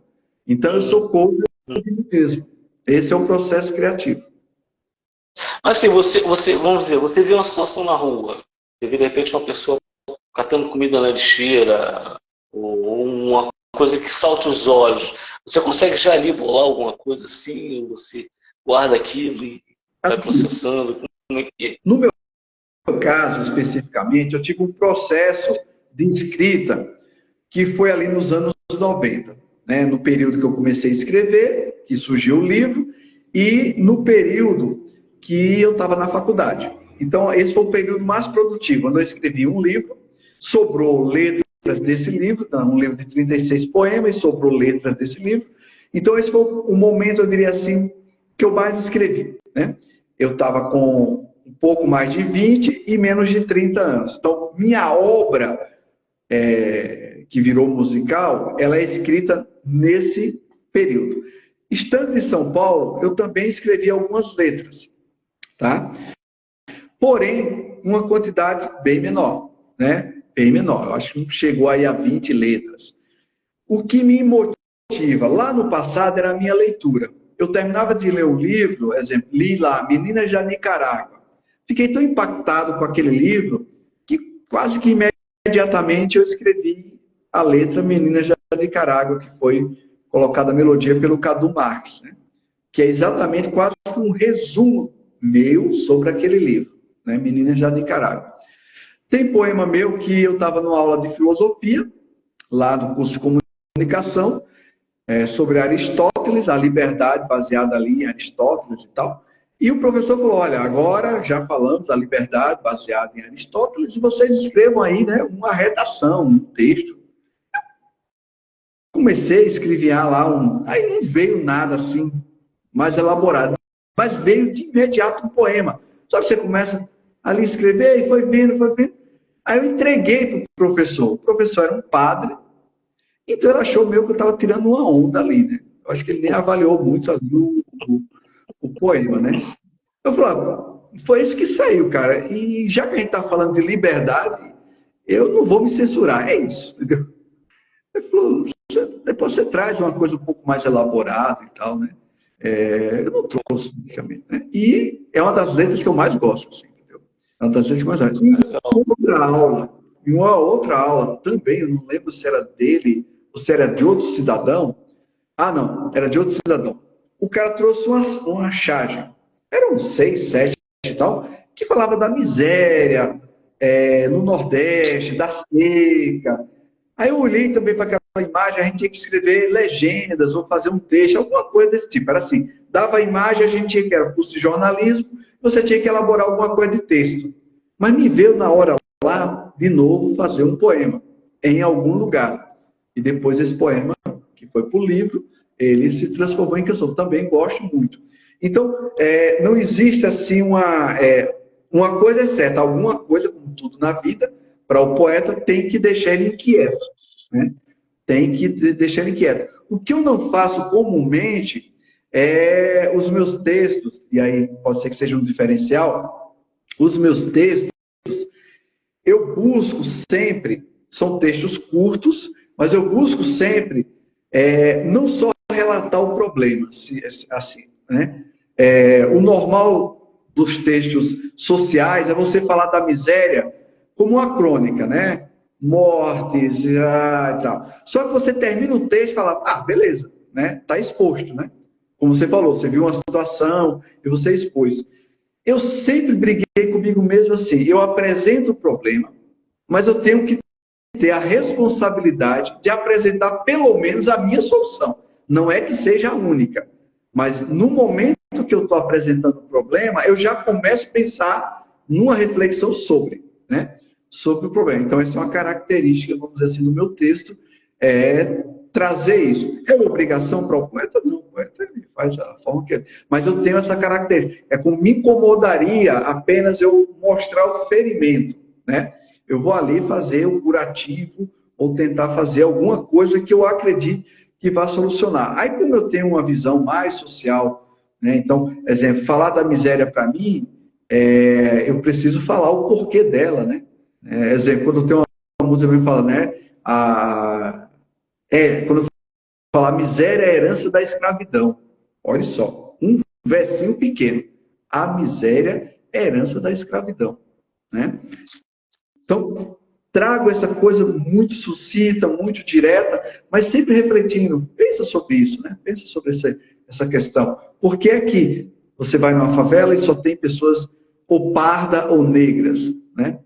Então eu sou cover de mim mesmo. Esse é o processo criativo. Mas assim, vamos ver, você vê uma situação na rua, você vê de repente uma pessoa catando comida na lixeira, ou uma coisa que salte os olhos, você consegue já ali bolar alguma coisa assim, ou você guarda aquilo e vai processando? Como é que é? No meu caso, especificamente, eu tive um processo de escrita que foi ali nos anos 90, né? No período que eu comecei a escrever, que surgiu o livro, e no período que eu estava na faculdade. Então, esse foi o período mais produtivo. Quando eu escrevi um livro, sobrou letras desse livro, um livro de 36 poemas, sobrou letras desse livro. Então, esse foi o momento, eu diria assim, que eu mais escrevi, né? Eu estava com um pouco mais de 20 e menos de 30 anos. Então, minha obra, que virou musical, ela é escrita nesse período. Estando em São Paulo, eu também escrevi algumas letras, tá? Porém, uma quantidade bem menor, né? Bem menor. Eu acho que não chegou aí a 20 letras. O que me motiva lá no passado era a minha leitura. Eu terminava de ler o livro, exemplo, li lá Meninas da Nicarágua. Fiquei tão impactado com aquele livro que quase que imediatamente eu escrevi a letra Meninas da Nicarágua, que foi colocada a melodia pelo Cadu Marques, né? Que é exatamente quase um resumo meu sobre aquele livro, né? Meninas da Nicarágua. Tem poema meu que eu estava numa aula de filosofia, lá no curso de comunicação, sobre Aristóteles, a liberdade baseada ali em Aristóteles e tal. E o professor falou, olha, agora já falamos da liberdade baseada em Aristóteles, e vocês escrevam aí, né, uma redação, um texto. Comecei a escrever lá aí não veio nada assim mais elaborado, mas veio de imediato um poema. Só que você começa ali a escrever e foi vendo, foi vendo. Aí eu entreguei para o professor. O professor era um padre, então ele achou meio que eu estava tirando uma onda ali, né? Eu acho que ele nem avaliou muito ali o poema, né? Eu falei, foi isso que saiu, cara. E já que a gente está falando de liberdade, eu não vou me censurar. É isso, entendeu? Ele falou, depois você traz uma coisa um pouco mais elaborada e tal, né? Eu não trouxe, praticamente, né? E é uma das letras que eu mais gosto, assim, entendeu? É uma das letras que eu mais gosto. Em uma outra aula também, eu não lembro se era dele ou se era de outro cidadão. Ah, não, era de outro cidadão. O cara trouxe uma charge. Eram 6, 7 e tal, que falava da miséria no Nordeste, da seca. Aí eu olhei também para aquela imagem, a gente tinha que escrever legendas ou fazer um texto, alguma coisa desse tipo. Era assim, dava a imagem, a gente tinha que, era curso de jornalismo, você tinha que elaborar alguma coisa de texto. Mas me veio na hora lá, de novo, fazer um poema, em algum lugar. E depois esse poema, que foi para o livro, ele se transformou em canção. Também gosto muito. Então, não existe assim uma coisa é certa, alguma coisa, como tudo na vida, para o poeta tem que deixar ele inquieto, né? Tem que deixar ele inquieto. O que eu não faço comumente é os meus textos, e aí pode ser que seja um diferencial, os meus textos, eu busco sempre, são textos curtos, mas eu busco sempre não só relatar o problema, assim, né? O normal dos textos sociais é você falar da miséria como uma crônica, né? Mortes e tal. Só que você termina o texto e fala, beleza, né? Tá exposto, né? Como você falou, você viu uma situação e você expôs. Eu sempre briguei comigo mesmo assim, eu apresento o problema, mas eu tenho que ter a responsabilidade de apresentar pelo menos a minha solução. Não é que seja a única, mas no momento que eu estou apresentando o problema, eu já começo a pensar numa reflexão sobre, né? Sobre o problema. Então, essa é uma característica, vamos dizer assim, do meu texto, trazer isso. É uma obrigação para o poeta? Não, o poeta ele faz a forma que é. Mas eu tenho essa característica. É como me incomodaria apenas eu mostrar o ferimento, né? Eu vou ali fazer o curativo ou tentar fazer alguma coisa que eu acredite que vai solucionar. Aí, como eu tenho uma visão mais social, né? Então, exemplo, falar da miséria para mim, eu preciso falar o porquê dela, né? Exemplo, quando eu tenho uma música que fala, né? Quando eu falo a miséria é a herança da escravidão. Olha só, um versinho pequeno. A miséria é a herança da escravidão, né? Então, trago essa coisa muito sucinta, muito direta, mas sempre refletindo. Pensa sobre isso, né? Pensa sobre essa questão. Por que é que você vai numa favela e só tem pessoas ou pardas ou negras, né?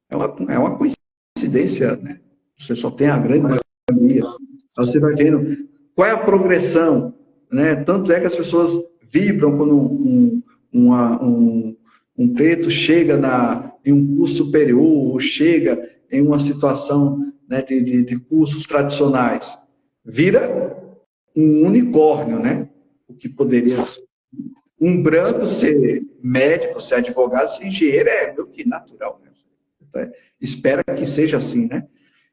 É uma coincidência, né? Você só tem a grande maioria. Aí você vai vendo qual é a progressão, né? Tanto é que as pessoas vibram quando um preto chega em um curso superior ou chega em uma situação, né, de cursos tradicionais. Vira um unicórnio, né? O que poderia ser. Um branco ser médico, ser advogado, ser engenheiro é meio que natural, né? Então, espera que seja assim, né?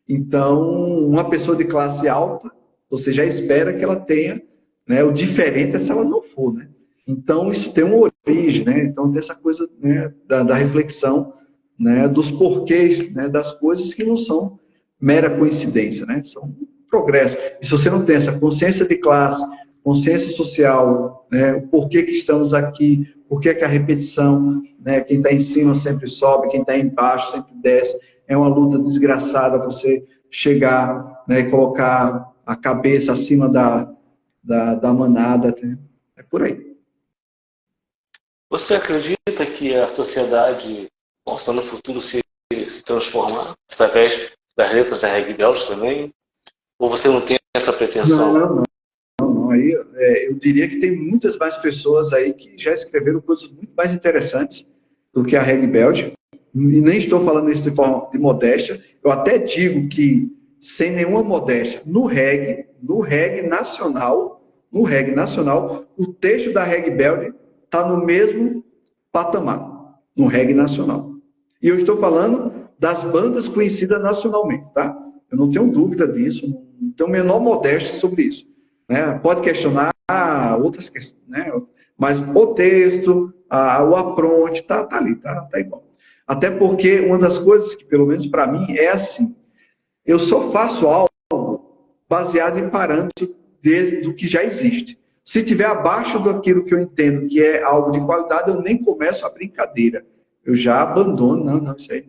Então, uma pessoa de classe alta, você já espera que ela tenha, né, o diferente se ela não for, né? Então, isso tem uma origem, né? Então, tem essa coisa, né, da reflexão, né, dos porquês, né, das coisas que não são mera coincidência, né? São progresso. E se você não tem essa consciência de classe, consciência social, né, o porquê que estamos aqui, porquê que a repetição, né, quem está em cima sempre sobe, quem está embaixo sempre desce, é uma luta desgraçada você chegar, né, e colocar a cabeça acima da manada, né? É por aí. Você acredita que a sociedade possa no futuro se transformar através das letras da Reggae Bells também? Ou você não tem essa pretensão? Não. não. Aí eu diria que tem muitas mais pessoas aí que já escreveram coisas muito mais interessantes do que a Reg Beld. E nem estou falando isso de forma de modéstia. Eu até digo que, sem nenhuma modéstia, no reggae nacional, o texto da Reg Beld está no mesmo patamar, no reggae nacional. E eu estou falando das bandas conhecidas nacionalmente, tá? Eu não tenho dúvida disso, não tenho a menor modéstia sobre isso. Né? Pode questionar outras questões, né? Mas o texto, o apronte, tá ali, tá igual. Até porque uma das coisas que, pelo menos para mim, é assim, eu só faço algo baseado em parâmetros do que já existe. Se tiver abaixo daquilo que eu entendo que é algo de qualidade, eu nem começo a brincadeira. Eu já abandono, não, isso aí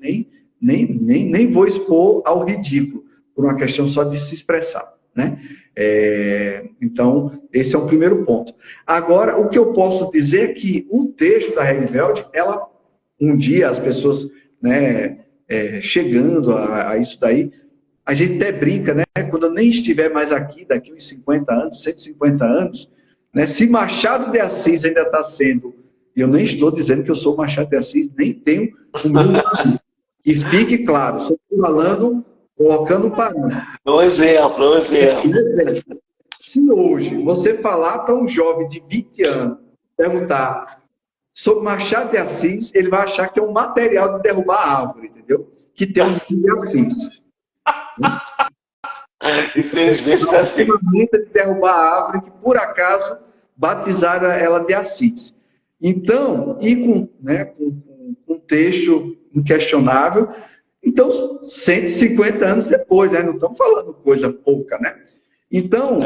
nem vou expor ao ridículo, por uma questão só de se expressar, né? Então, esse é o primeiro ponto. Agora, o que eu posso dizer é que o texto da Reg Beld, um dia as pessoas, né, chegando a isso daí, a gente até brinca, né? Quando eu nem estiver mais aqui, daqui uns 50 anos, 150 anos, né, se Machado de Assis ainda está sendo, eu nem estou dizendo que eu sou Machado de Assis, nem tenho o meu nome. Que fique claro, estou falando, colocando um parâmetro. Um exemplo. Se hoje você falar para um jovem de 20 anos, perguntar sobre Machado de Assis, ele vai achar que é um material de derrubar a árvore, entendeu? Que tem um nome de Assis. Infelizmente está assim. De derrubar a árvore que, por acaso, batizaram ela de Assis. Então, e com um texto inquestionável, então, 150 anos depois, né? Não estamos falando coisa pouca, né? Então,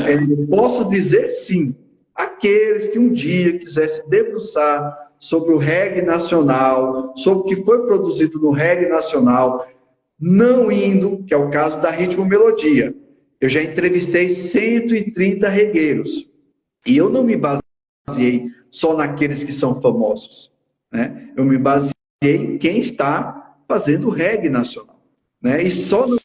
posso dizer sim, aqueles que um dia quisessem debruçar sobre o reggae nacional, sobre o que foi produzido no reggae nacional, não indo, que é o caso da Ritmo Melodia. Eu já entrevistei 130 regueiros, e eu não me baseei só naqueles que são famosos, né? Eu me baseei em quem está fazendo reggae nacional, né? E só não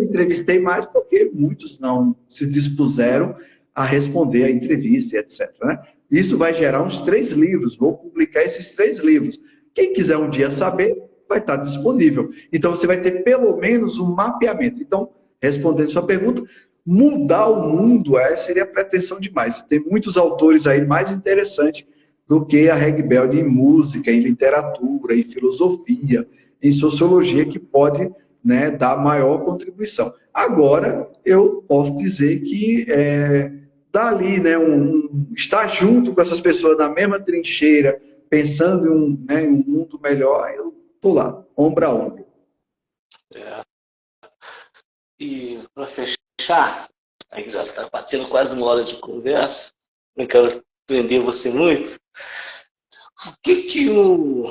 entrevistei mais porque muitos não se dispuseram a responder a entrevista, etc. Né? Isso vai gerar uns 3 livros, vou publicar esses 3 livros. Quem quiser um dia saber, vai estar disponível. Então, você vai ter pelo menos um mapeamento. Então, respondendo sua pergunta, mudar o mundo, seria pretensão demais. Tem muitos autores aí mais interessantes do que a Reg Beld em música, em literatura, em filosofia, em sociologia, que pode, né, dar maior contribuição. Agora, eu posso dizer que dali, né, estar junto com essas pessoas na mesma trincheira, pensando em um mundo melhor, eu estou lá, ombro a ombro. E para fechar, aí já está batendo quase 1 hora de conversa, não quero prender você muito. O que o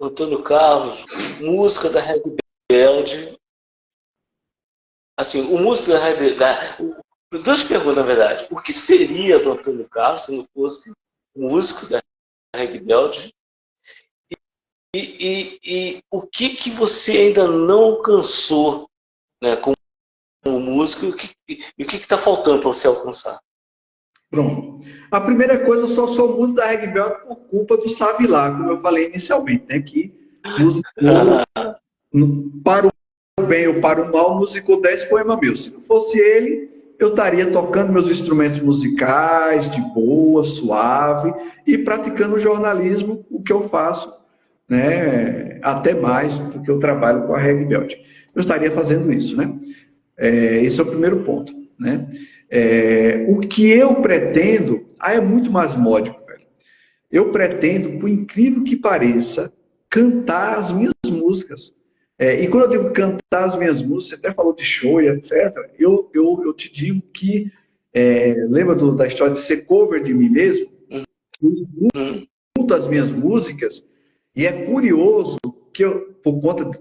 Antônio Carlos, música da Reg Beld, assim, o músico da Reg Beld, 2 perguntas, na verdade. O que seria do Antônio Carlos se não fosse músico da Reg Beld? E o que você ainda não alcançou, né, como músico, e o que está faltando para você alcançar? Pronto. A primeira coisa, eu só sou músico da Reg Beld por culpa do Savilá, como eu falei inicialmente, né? Que musicou, para o bem ou para o mal, musicou 10 poemas meus. Se não fosse ele, eu estaria tocando meus instrumentos musicais, de boa, suave, e praticando jornalismo, o que eu faço, né? Até mais do que eu trabalho com a Reg Beld. Eu estaria fazendo isso, né? Esse é o primeiro ponto, né? O que eu pretendo, é muito mais módico, velho. Eu pretendo, por incrível que pareça, cantar as minhas músicas. E quando eu digo cantar as minhas músicas, você até falou de show e etc., eu te digo que, lembra da história de ser cover de mim mesmo? Eu escuto as minhas músicas, e é curioso que eu, por conta,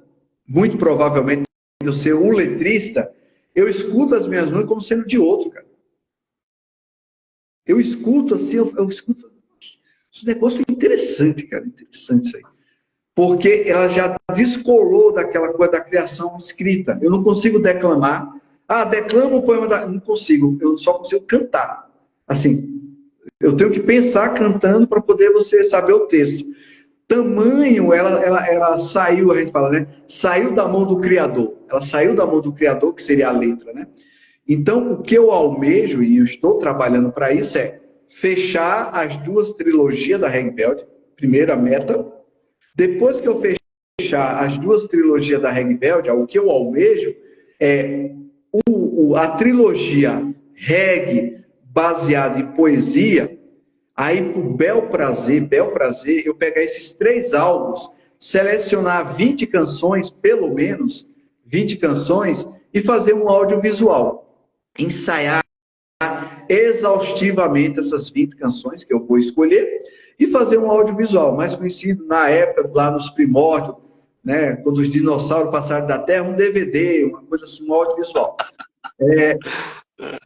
muito provavelmente, de eu ser um letrista, eu escuto as minhas músicas como sendo de outro, cara. Eu escuto assim, eu escuto. Esse negócio é interessante, cara. Interessante isso aí. Porque ela já descolou daquela coisa da criação escrita. Eu não consigo declamar. Declama o poema Não consigo. Eu só consigo cantar. Assim, eu tenho que pensar cantando para poder você saber o texto. Tamanho, ela saiu, a gente fala, né? Saiu da mão do Criador. Ela saiu da mão do Criador, que seria a letra, né? Então, o que eu almejo, e eu estou trabalhando para isso, é fechar as 2 trilogias da Reg Belt, primeira meta. Depois que eu fechar as 2 trilogias da Reg Belt, o que eu almejo é a trilogia reggae baseada em poesia. Aí, por bel prazer, eu pegar esses 3 álbuns, selecionar 20 canções, pelo menos 20 canções, e fazer um audiovisual. Ensaiar exaustivamente essas 20 canções que eu vou escolher e fazer um audiovisual, mais conhecido na época, lá nos primórdios, né, quando os dinossauros passaram da Terra, um DVD, uma coisa assim, um audiovisual.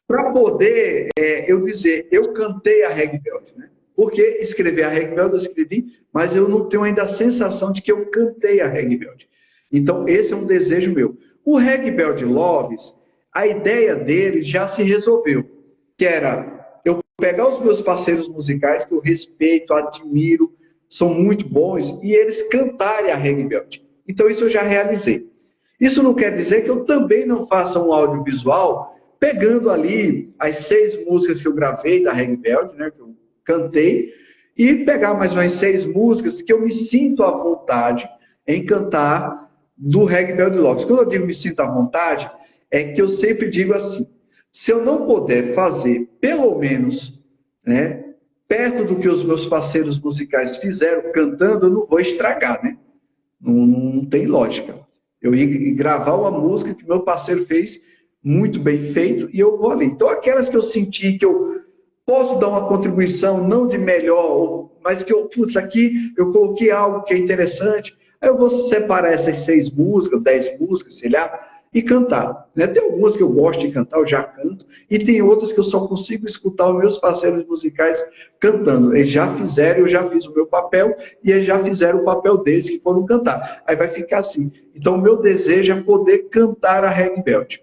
Para poder eu dizer, eu cantei a Reg Belt, né? Porque escrever a Reg Belt eu escrevi, mas eu não tenho ainda a sensação de que eu cantei a Reg Belt. Então, esse é um desejo meu. O Reg Belt Loves, a ideia dele já se resolveu, que era eu pegar os meus parceiros musicais, que eu respeito, admiro, são muito bons, e eles cantarem a Reg Belt. Então, isso eu já realizei. Isso não quer dizer que eu também não faça um audiovisual pegando ali as 6 músicas que eu gravei da Reg Belt, né, que eu cantei, e pegar mais umas 6 músicas que eu me sinto à vontade em cantar do Reg Belt Loves. Quando eu digo me sinto à vontade, é que eu sempre digo assim, se eu não puder fazer, pelo menos, né, perto do que os meus parceiros musicais fizeram cantando, eu não vou estragar, né? Não tem lógica. Eu ia gravar uma música que meu parceiro fez muito bem feito e eu vou ali. Então, aquelas que eu senti que eu posso dar uma contribuição, não de melhor, mas que putz, aqui eu coloquei algo que é interessante, aí eu vou separar essas 6 músicas, 10 músicas, sei lá, e cantar. Né? Tem algumas que eu gosto de cantar, eu já canto, e tem outras que eu só consigo escutar os meus parceiros musicais cantando. Eles já fizeram, eu já fiz o meu papel, e eles já fizeram o papel deles que foram cantar. Aí vai ficar assim. Então, o meu desejo é poder cantar a Reg Belt.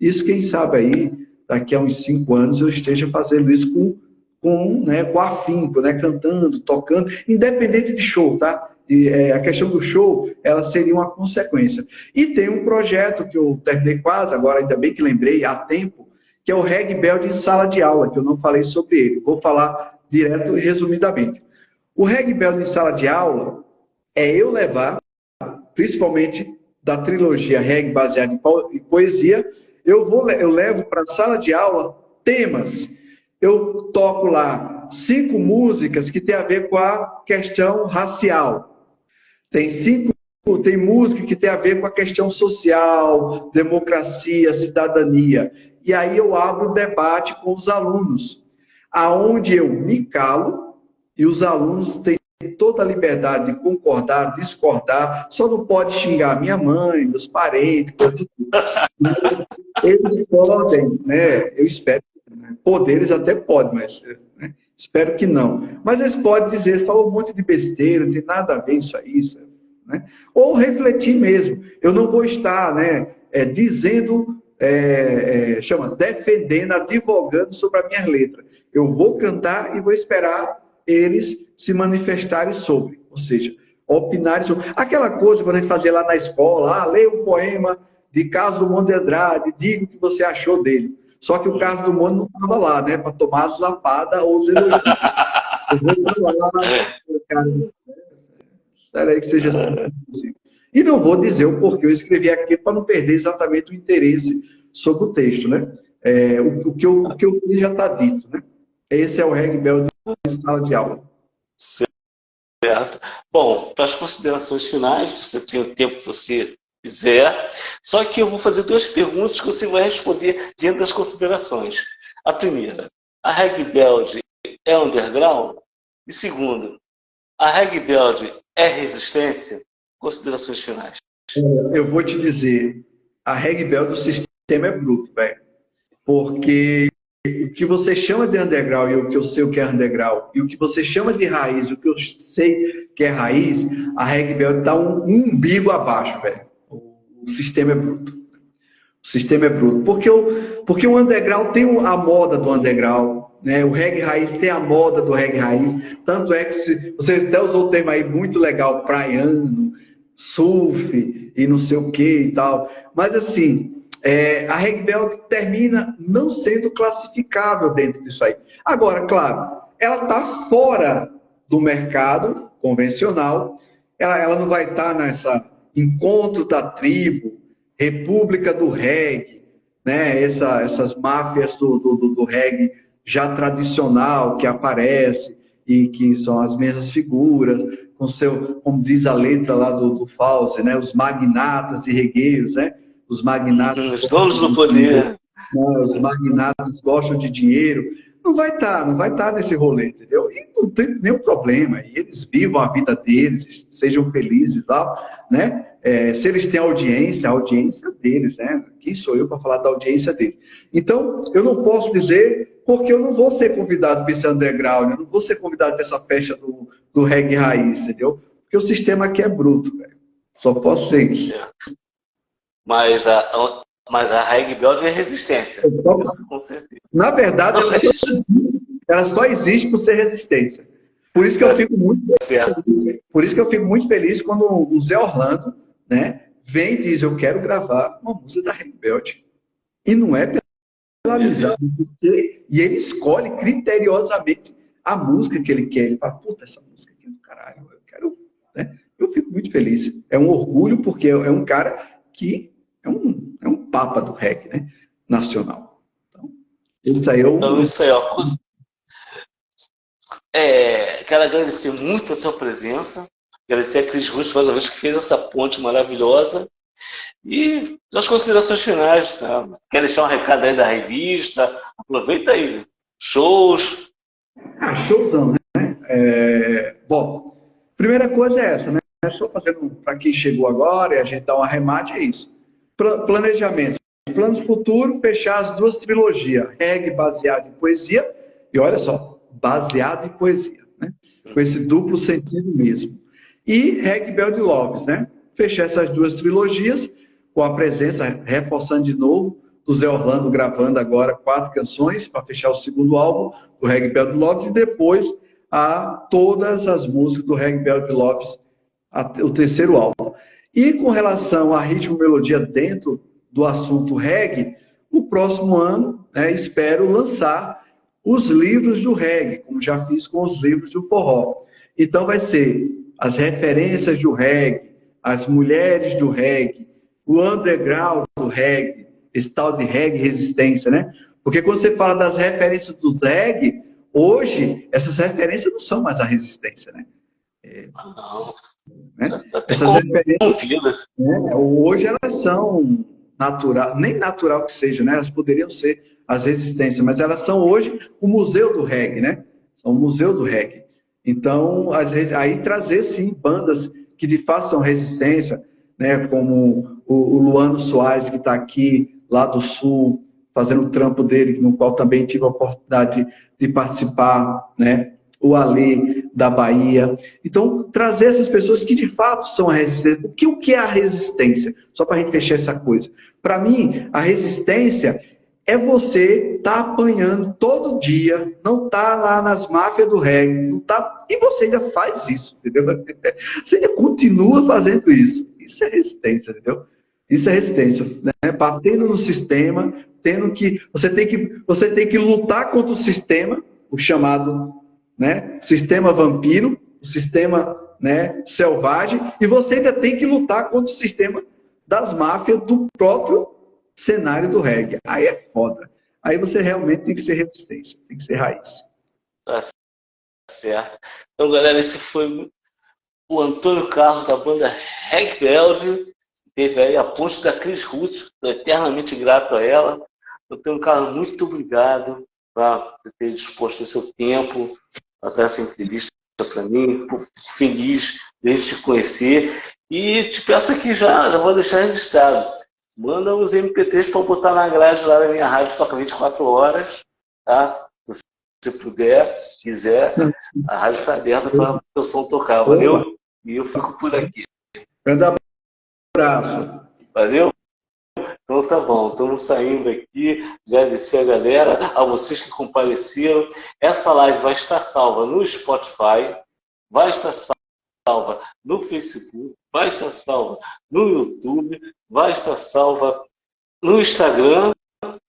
Isso, quem sabe aí, daqui a uns 5 anos, eu esteja fazendo isso com afinco, né? Cantando, tocando, independente de show, tá? A questão do show, ela seria uma consequência. E tem um projeto que eu terminei quase, agora ainda bem que lembrei, há tempo, que é o Reg Belt em sala de aula, que eu não falei sobre ele. Vou falar direto e resumidamente. O Reg Belt em sala de aula é eu levar, principalmente da trilogia Reg baseada em poesia, eu levo para a sala de aula temas. Eu toco lá 5 músicas que tem a ver com a questão racial. Tem música que tem a ver com a questão social, democracia, cidadania. E aí eu abro o debate com os alunos, aonde eu me calo e os alunos têm toda a liberdade de concordar, discordar, só não pode xingar minha mãe, meus parentes, eles podem, né? Eu espero, poderes até podem, mas né? Espero que não. Mas eles podem dizer, falou um monte de besteira, não tem nada a ver isso aí, né? Ou refletir mesmo. Eu não vou estar, né, dizendo, defendendo, advogando sobre a minha letra. Eu vou cantar e vou esperar eles se manifestarem sobre, ou seja, opinarem sobre. Aquela coisa que a gente fazia lá na escola, leia um poema de Carlos Drummond de Andrade, diga o que você achou dele. Só que o Carlos Drummond não estava lá, né, para tomar as lapadas ou os elogios. Eu vou estar lá, cara, espera aí que seja assim. E não vou dizer o porquê eu escrevi aqui para não perder exatamente o interesse sobre o texto, né? O que eu fiz já está dito, né? Esse é o Reg Belt de sala de aula. Certo. Bom, para as considerações finais, você tem o tempo que você quiser. Só que eu vou fazer 2 perguntas que você vai responder dentro das considerações. A primeira, a Reg Belt é underground? E segundo, a Reg Belt é resistência? Considerações finais. Eu vou te dizer, a Reg Belt do sistema é bruto, velho. Porque o que você chama de underground e o que eu sei o que é underground, e o que você chama de raiz, o que eu sei que é raiz, a Reg Belt está um umbigo abaixo, velho. O sistema é bruto. O sistema é bruto. Porque o underground tem a moda do underground, né? O reggae raiz tem a moda do reggae raiz. Tanto é que você até usou o termo aí muito legal, praiano, surf e não sei o que e tal. Mas assim, a reggae belt termina não sendo classificável dentro disso aí. Agora, claro, ela está fora do mercado convencional, ela não vai estar nessa encontro da tribo, República do Reggae, né? Essas máfias do reggae já tradicional que aparece e que são as mesmas figuras, com seu, como diz a letra lá do Fauzi, né? Os magnatas e regueiros, né? Os magnatas... Os donos do poder. Os magnatas gostam de dinheiro. Não vai estar nesse rolê, entendeu? E não tem nenhum problema. E eles vivam a vida deles, sejam felizes, tal, né? Se eles têm audiência, a audiência deles, né? Quem sou eu para falar da audiência deles? Então, eu não posso dizer, porque eu não vou ser convidado para esse underground, eu não vou ser convidado para essa festa do reggae raiz, entendeu? Porque o sistema aqui é bruto, velho. Só posso dizer isso. Mas a reggae belt é resistência. Isso, com certeza. Na verdade, ela só existe por ser resistência. Por isso que eu fico muito feliz. Por isso que eu fico muito feliz quando o Zé Orlando, né, vem e diz: eu quero gravar uma música da reggae belt. E não é pela amizade, e ele escolhe criteriosamente a música que ele quer. Ele fala: puta, essa música aqui é do caralho, eu quero. Né? Eu fico muito feliz. É um orgulho, porque é um cara que é um papa do reggae, né? Nacional. Então, isso aí ó. Quero agradecer muito a tua presença, agradecer a Cris Ruth mais uma vez que fez essa ponte maravilhosa e as considerações finais, tá? Quer deixar um recado aí da revista? Aproveita aí. Shows. Showzão, né? Bom, primeira coisa é essa, né? Só fazendo para quem chegou agora e a gente dá um arremate, é isso. Planejamento. Planos futuros, fechar as 2 trilogias. Reggae baseado em poesia. E olha só, baseado em poesia. Né? Com esse duplo sentido mesmo. E Reggae Belt Loves, né? Fechar essas 2 trilogias, com a presença, reforçando de novo, do Zé Orlando gravando agora 4 canções para fechar o 2º álbum do Reggae Belt Loves. E depois todas as músicas do Reggae Belt Loves, o 3º álbum. E com relação a ritmo e melodia dentro do assunto reggae, o próximo ano, né, espero lançar os livros do reggae, como já fiz com os livros do forró. Então vai ser as referências do reggae, as mulheres do reggae, o underground do reggae, esse tal de reggae resistência, né? Porque quando você fala das referências do reggae, hoje essas referências não são mais a resistência, né? Né? Essas referências, né, hoje elas são natural, nem natural que seja, né? Elas poderiam ser as resistências, mas elas são hoje o museu do reggae, né? São o museu do reggae. Então, aí trazer sim bandas que de fato são resistência, né? Como o Luano Soares, que está aqui lá do Sul, fazendo o trampo dele, no qual também tive a oportunidade de participar, né? O Ali da Bahia. Então, trazer essas pessoas que de fato são a resistência. O que é a resistência? Só para a gente fechar essa coisa. Para mim, a resistência é você estar apanhando todo dia, não tá lá nas máfias do reggae, não tá, e você ainda faz isso, entendeu? Você ainda continua fazendo isso. Isso é resistência, entendeu? Isso é resistência, né? Batendo no sistema, você tem que lutar contra o sistema, o chamado, né, sistema vampiro, o sistema, né, selvagem, e você ainda tem que lutar contra o sistema das máfias do próprio cenário do reggae. Aí é foda. Aí você realmente tem que ser resistência, tem que ser raiz. Tá certo. Então, galera, esse foi o Antônio Carlos da banda Reggae Belt. Teve aí a ponte da Cris Ruth, estou eternamente grato a ela. Antônio Carlos, muito obrigado por você ter disposto o seu tempo para dar essa entrevista para mim. Fico feliz de te conhecer. E te peço aqui já vou deixar registrado. Manda os MP3 para botar na grade lá da minha rádio, toca 24 horas, tá? Se puder, se quiser, a rádio está aberta para o seu som tocar, valeu? E eu fico por aqui. Grande abraço. Valeu? Então tá bom, estamos saindo aqui. Agradecer a galera, a vocês que compareceram. Essa live vai estar salva no Spotify, vai estar salva no Facebook, vai estar salva no YouTube, vai estar salva no Instagram.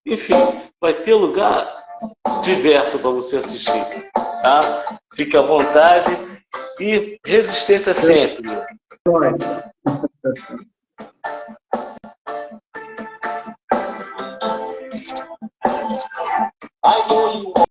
Enfim, vai ter lugar diverso para você assistir. Tá? Fique à vontade e resistência sempre. Nós. I know you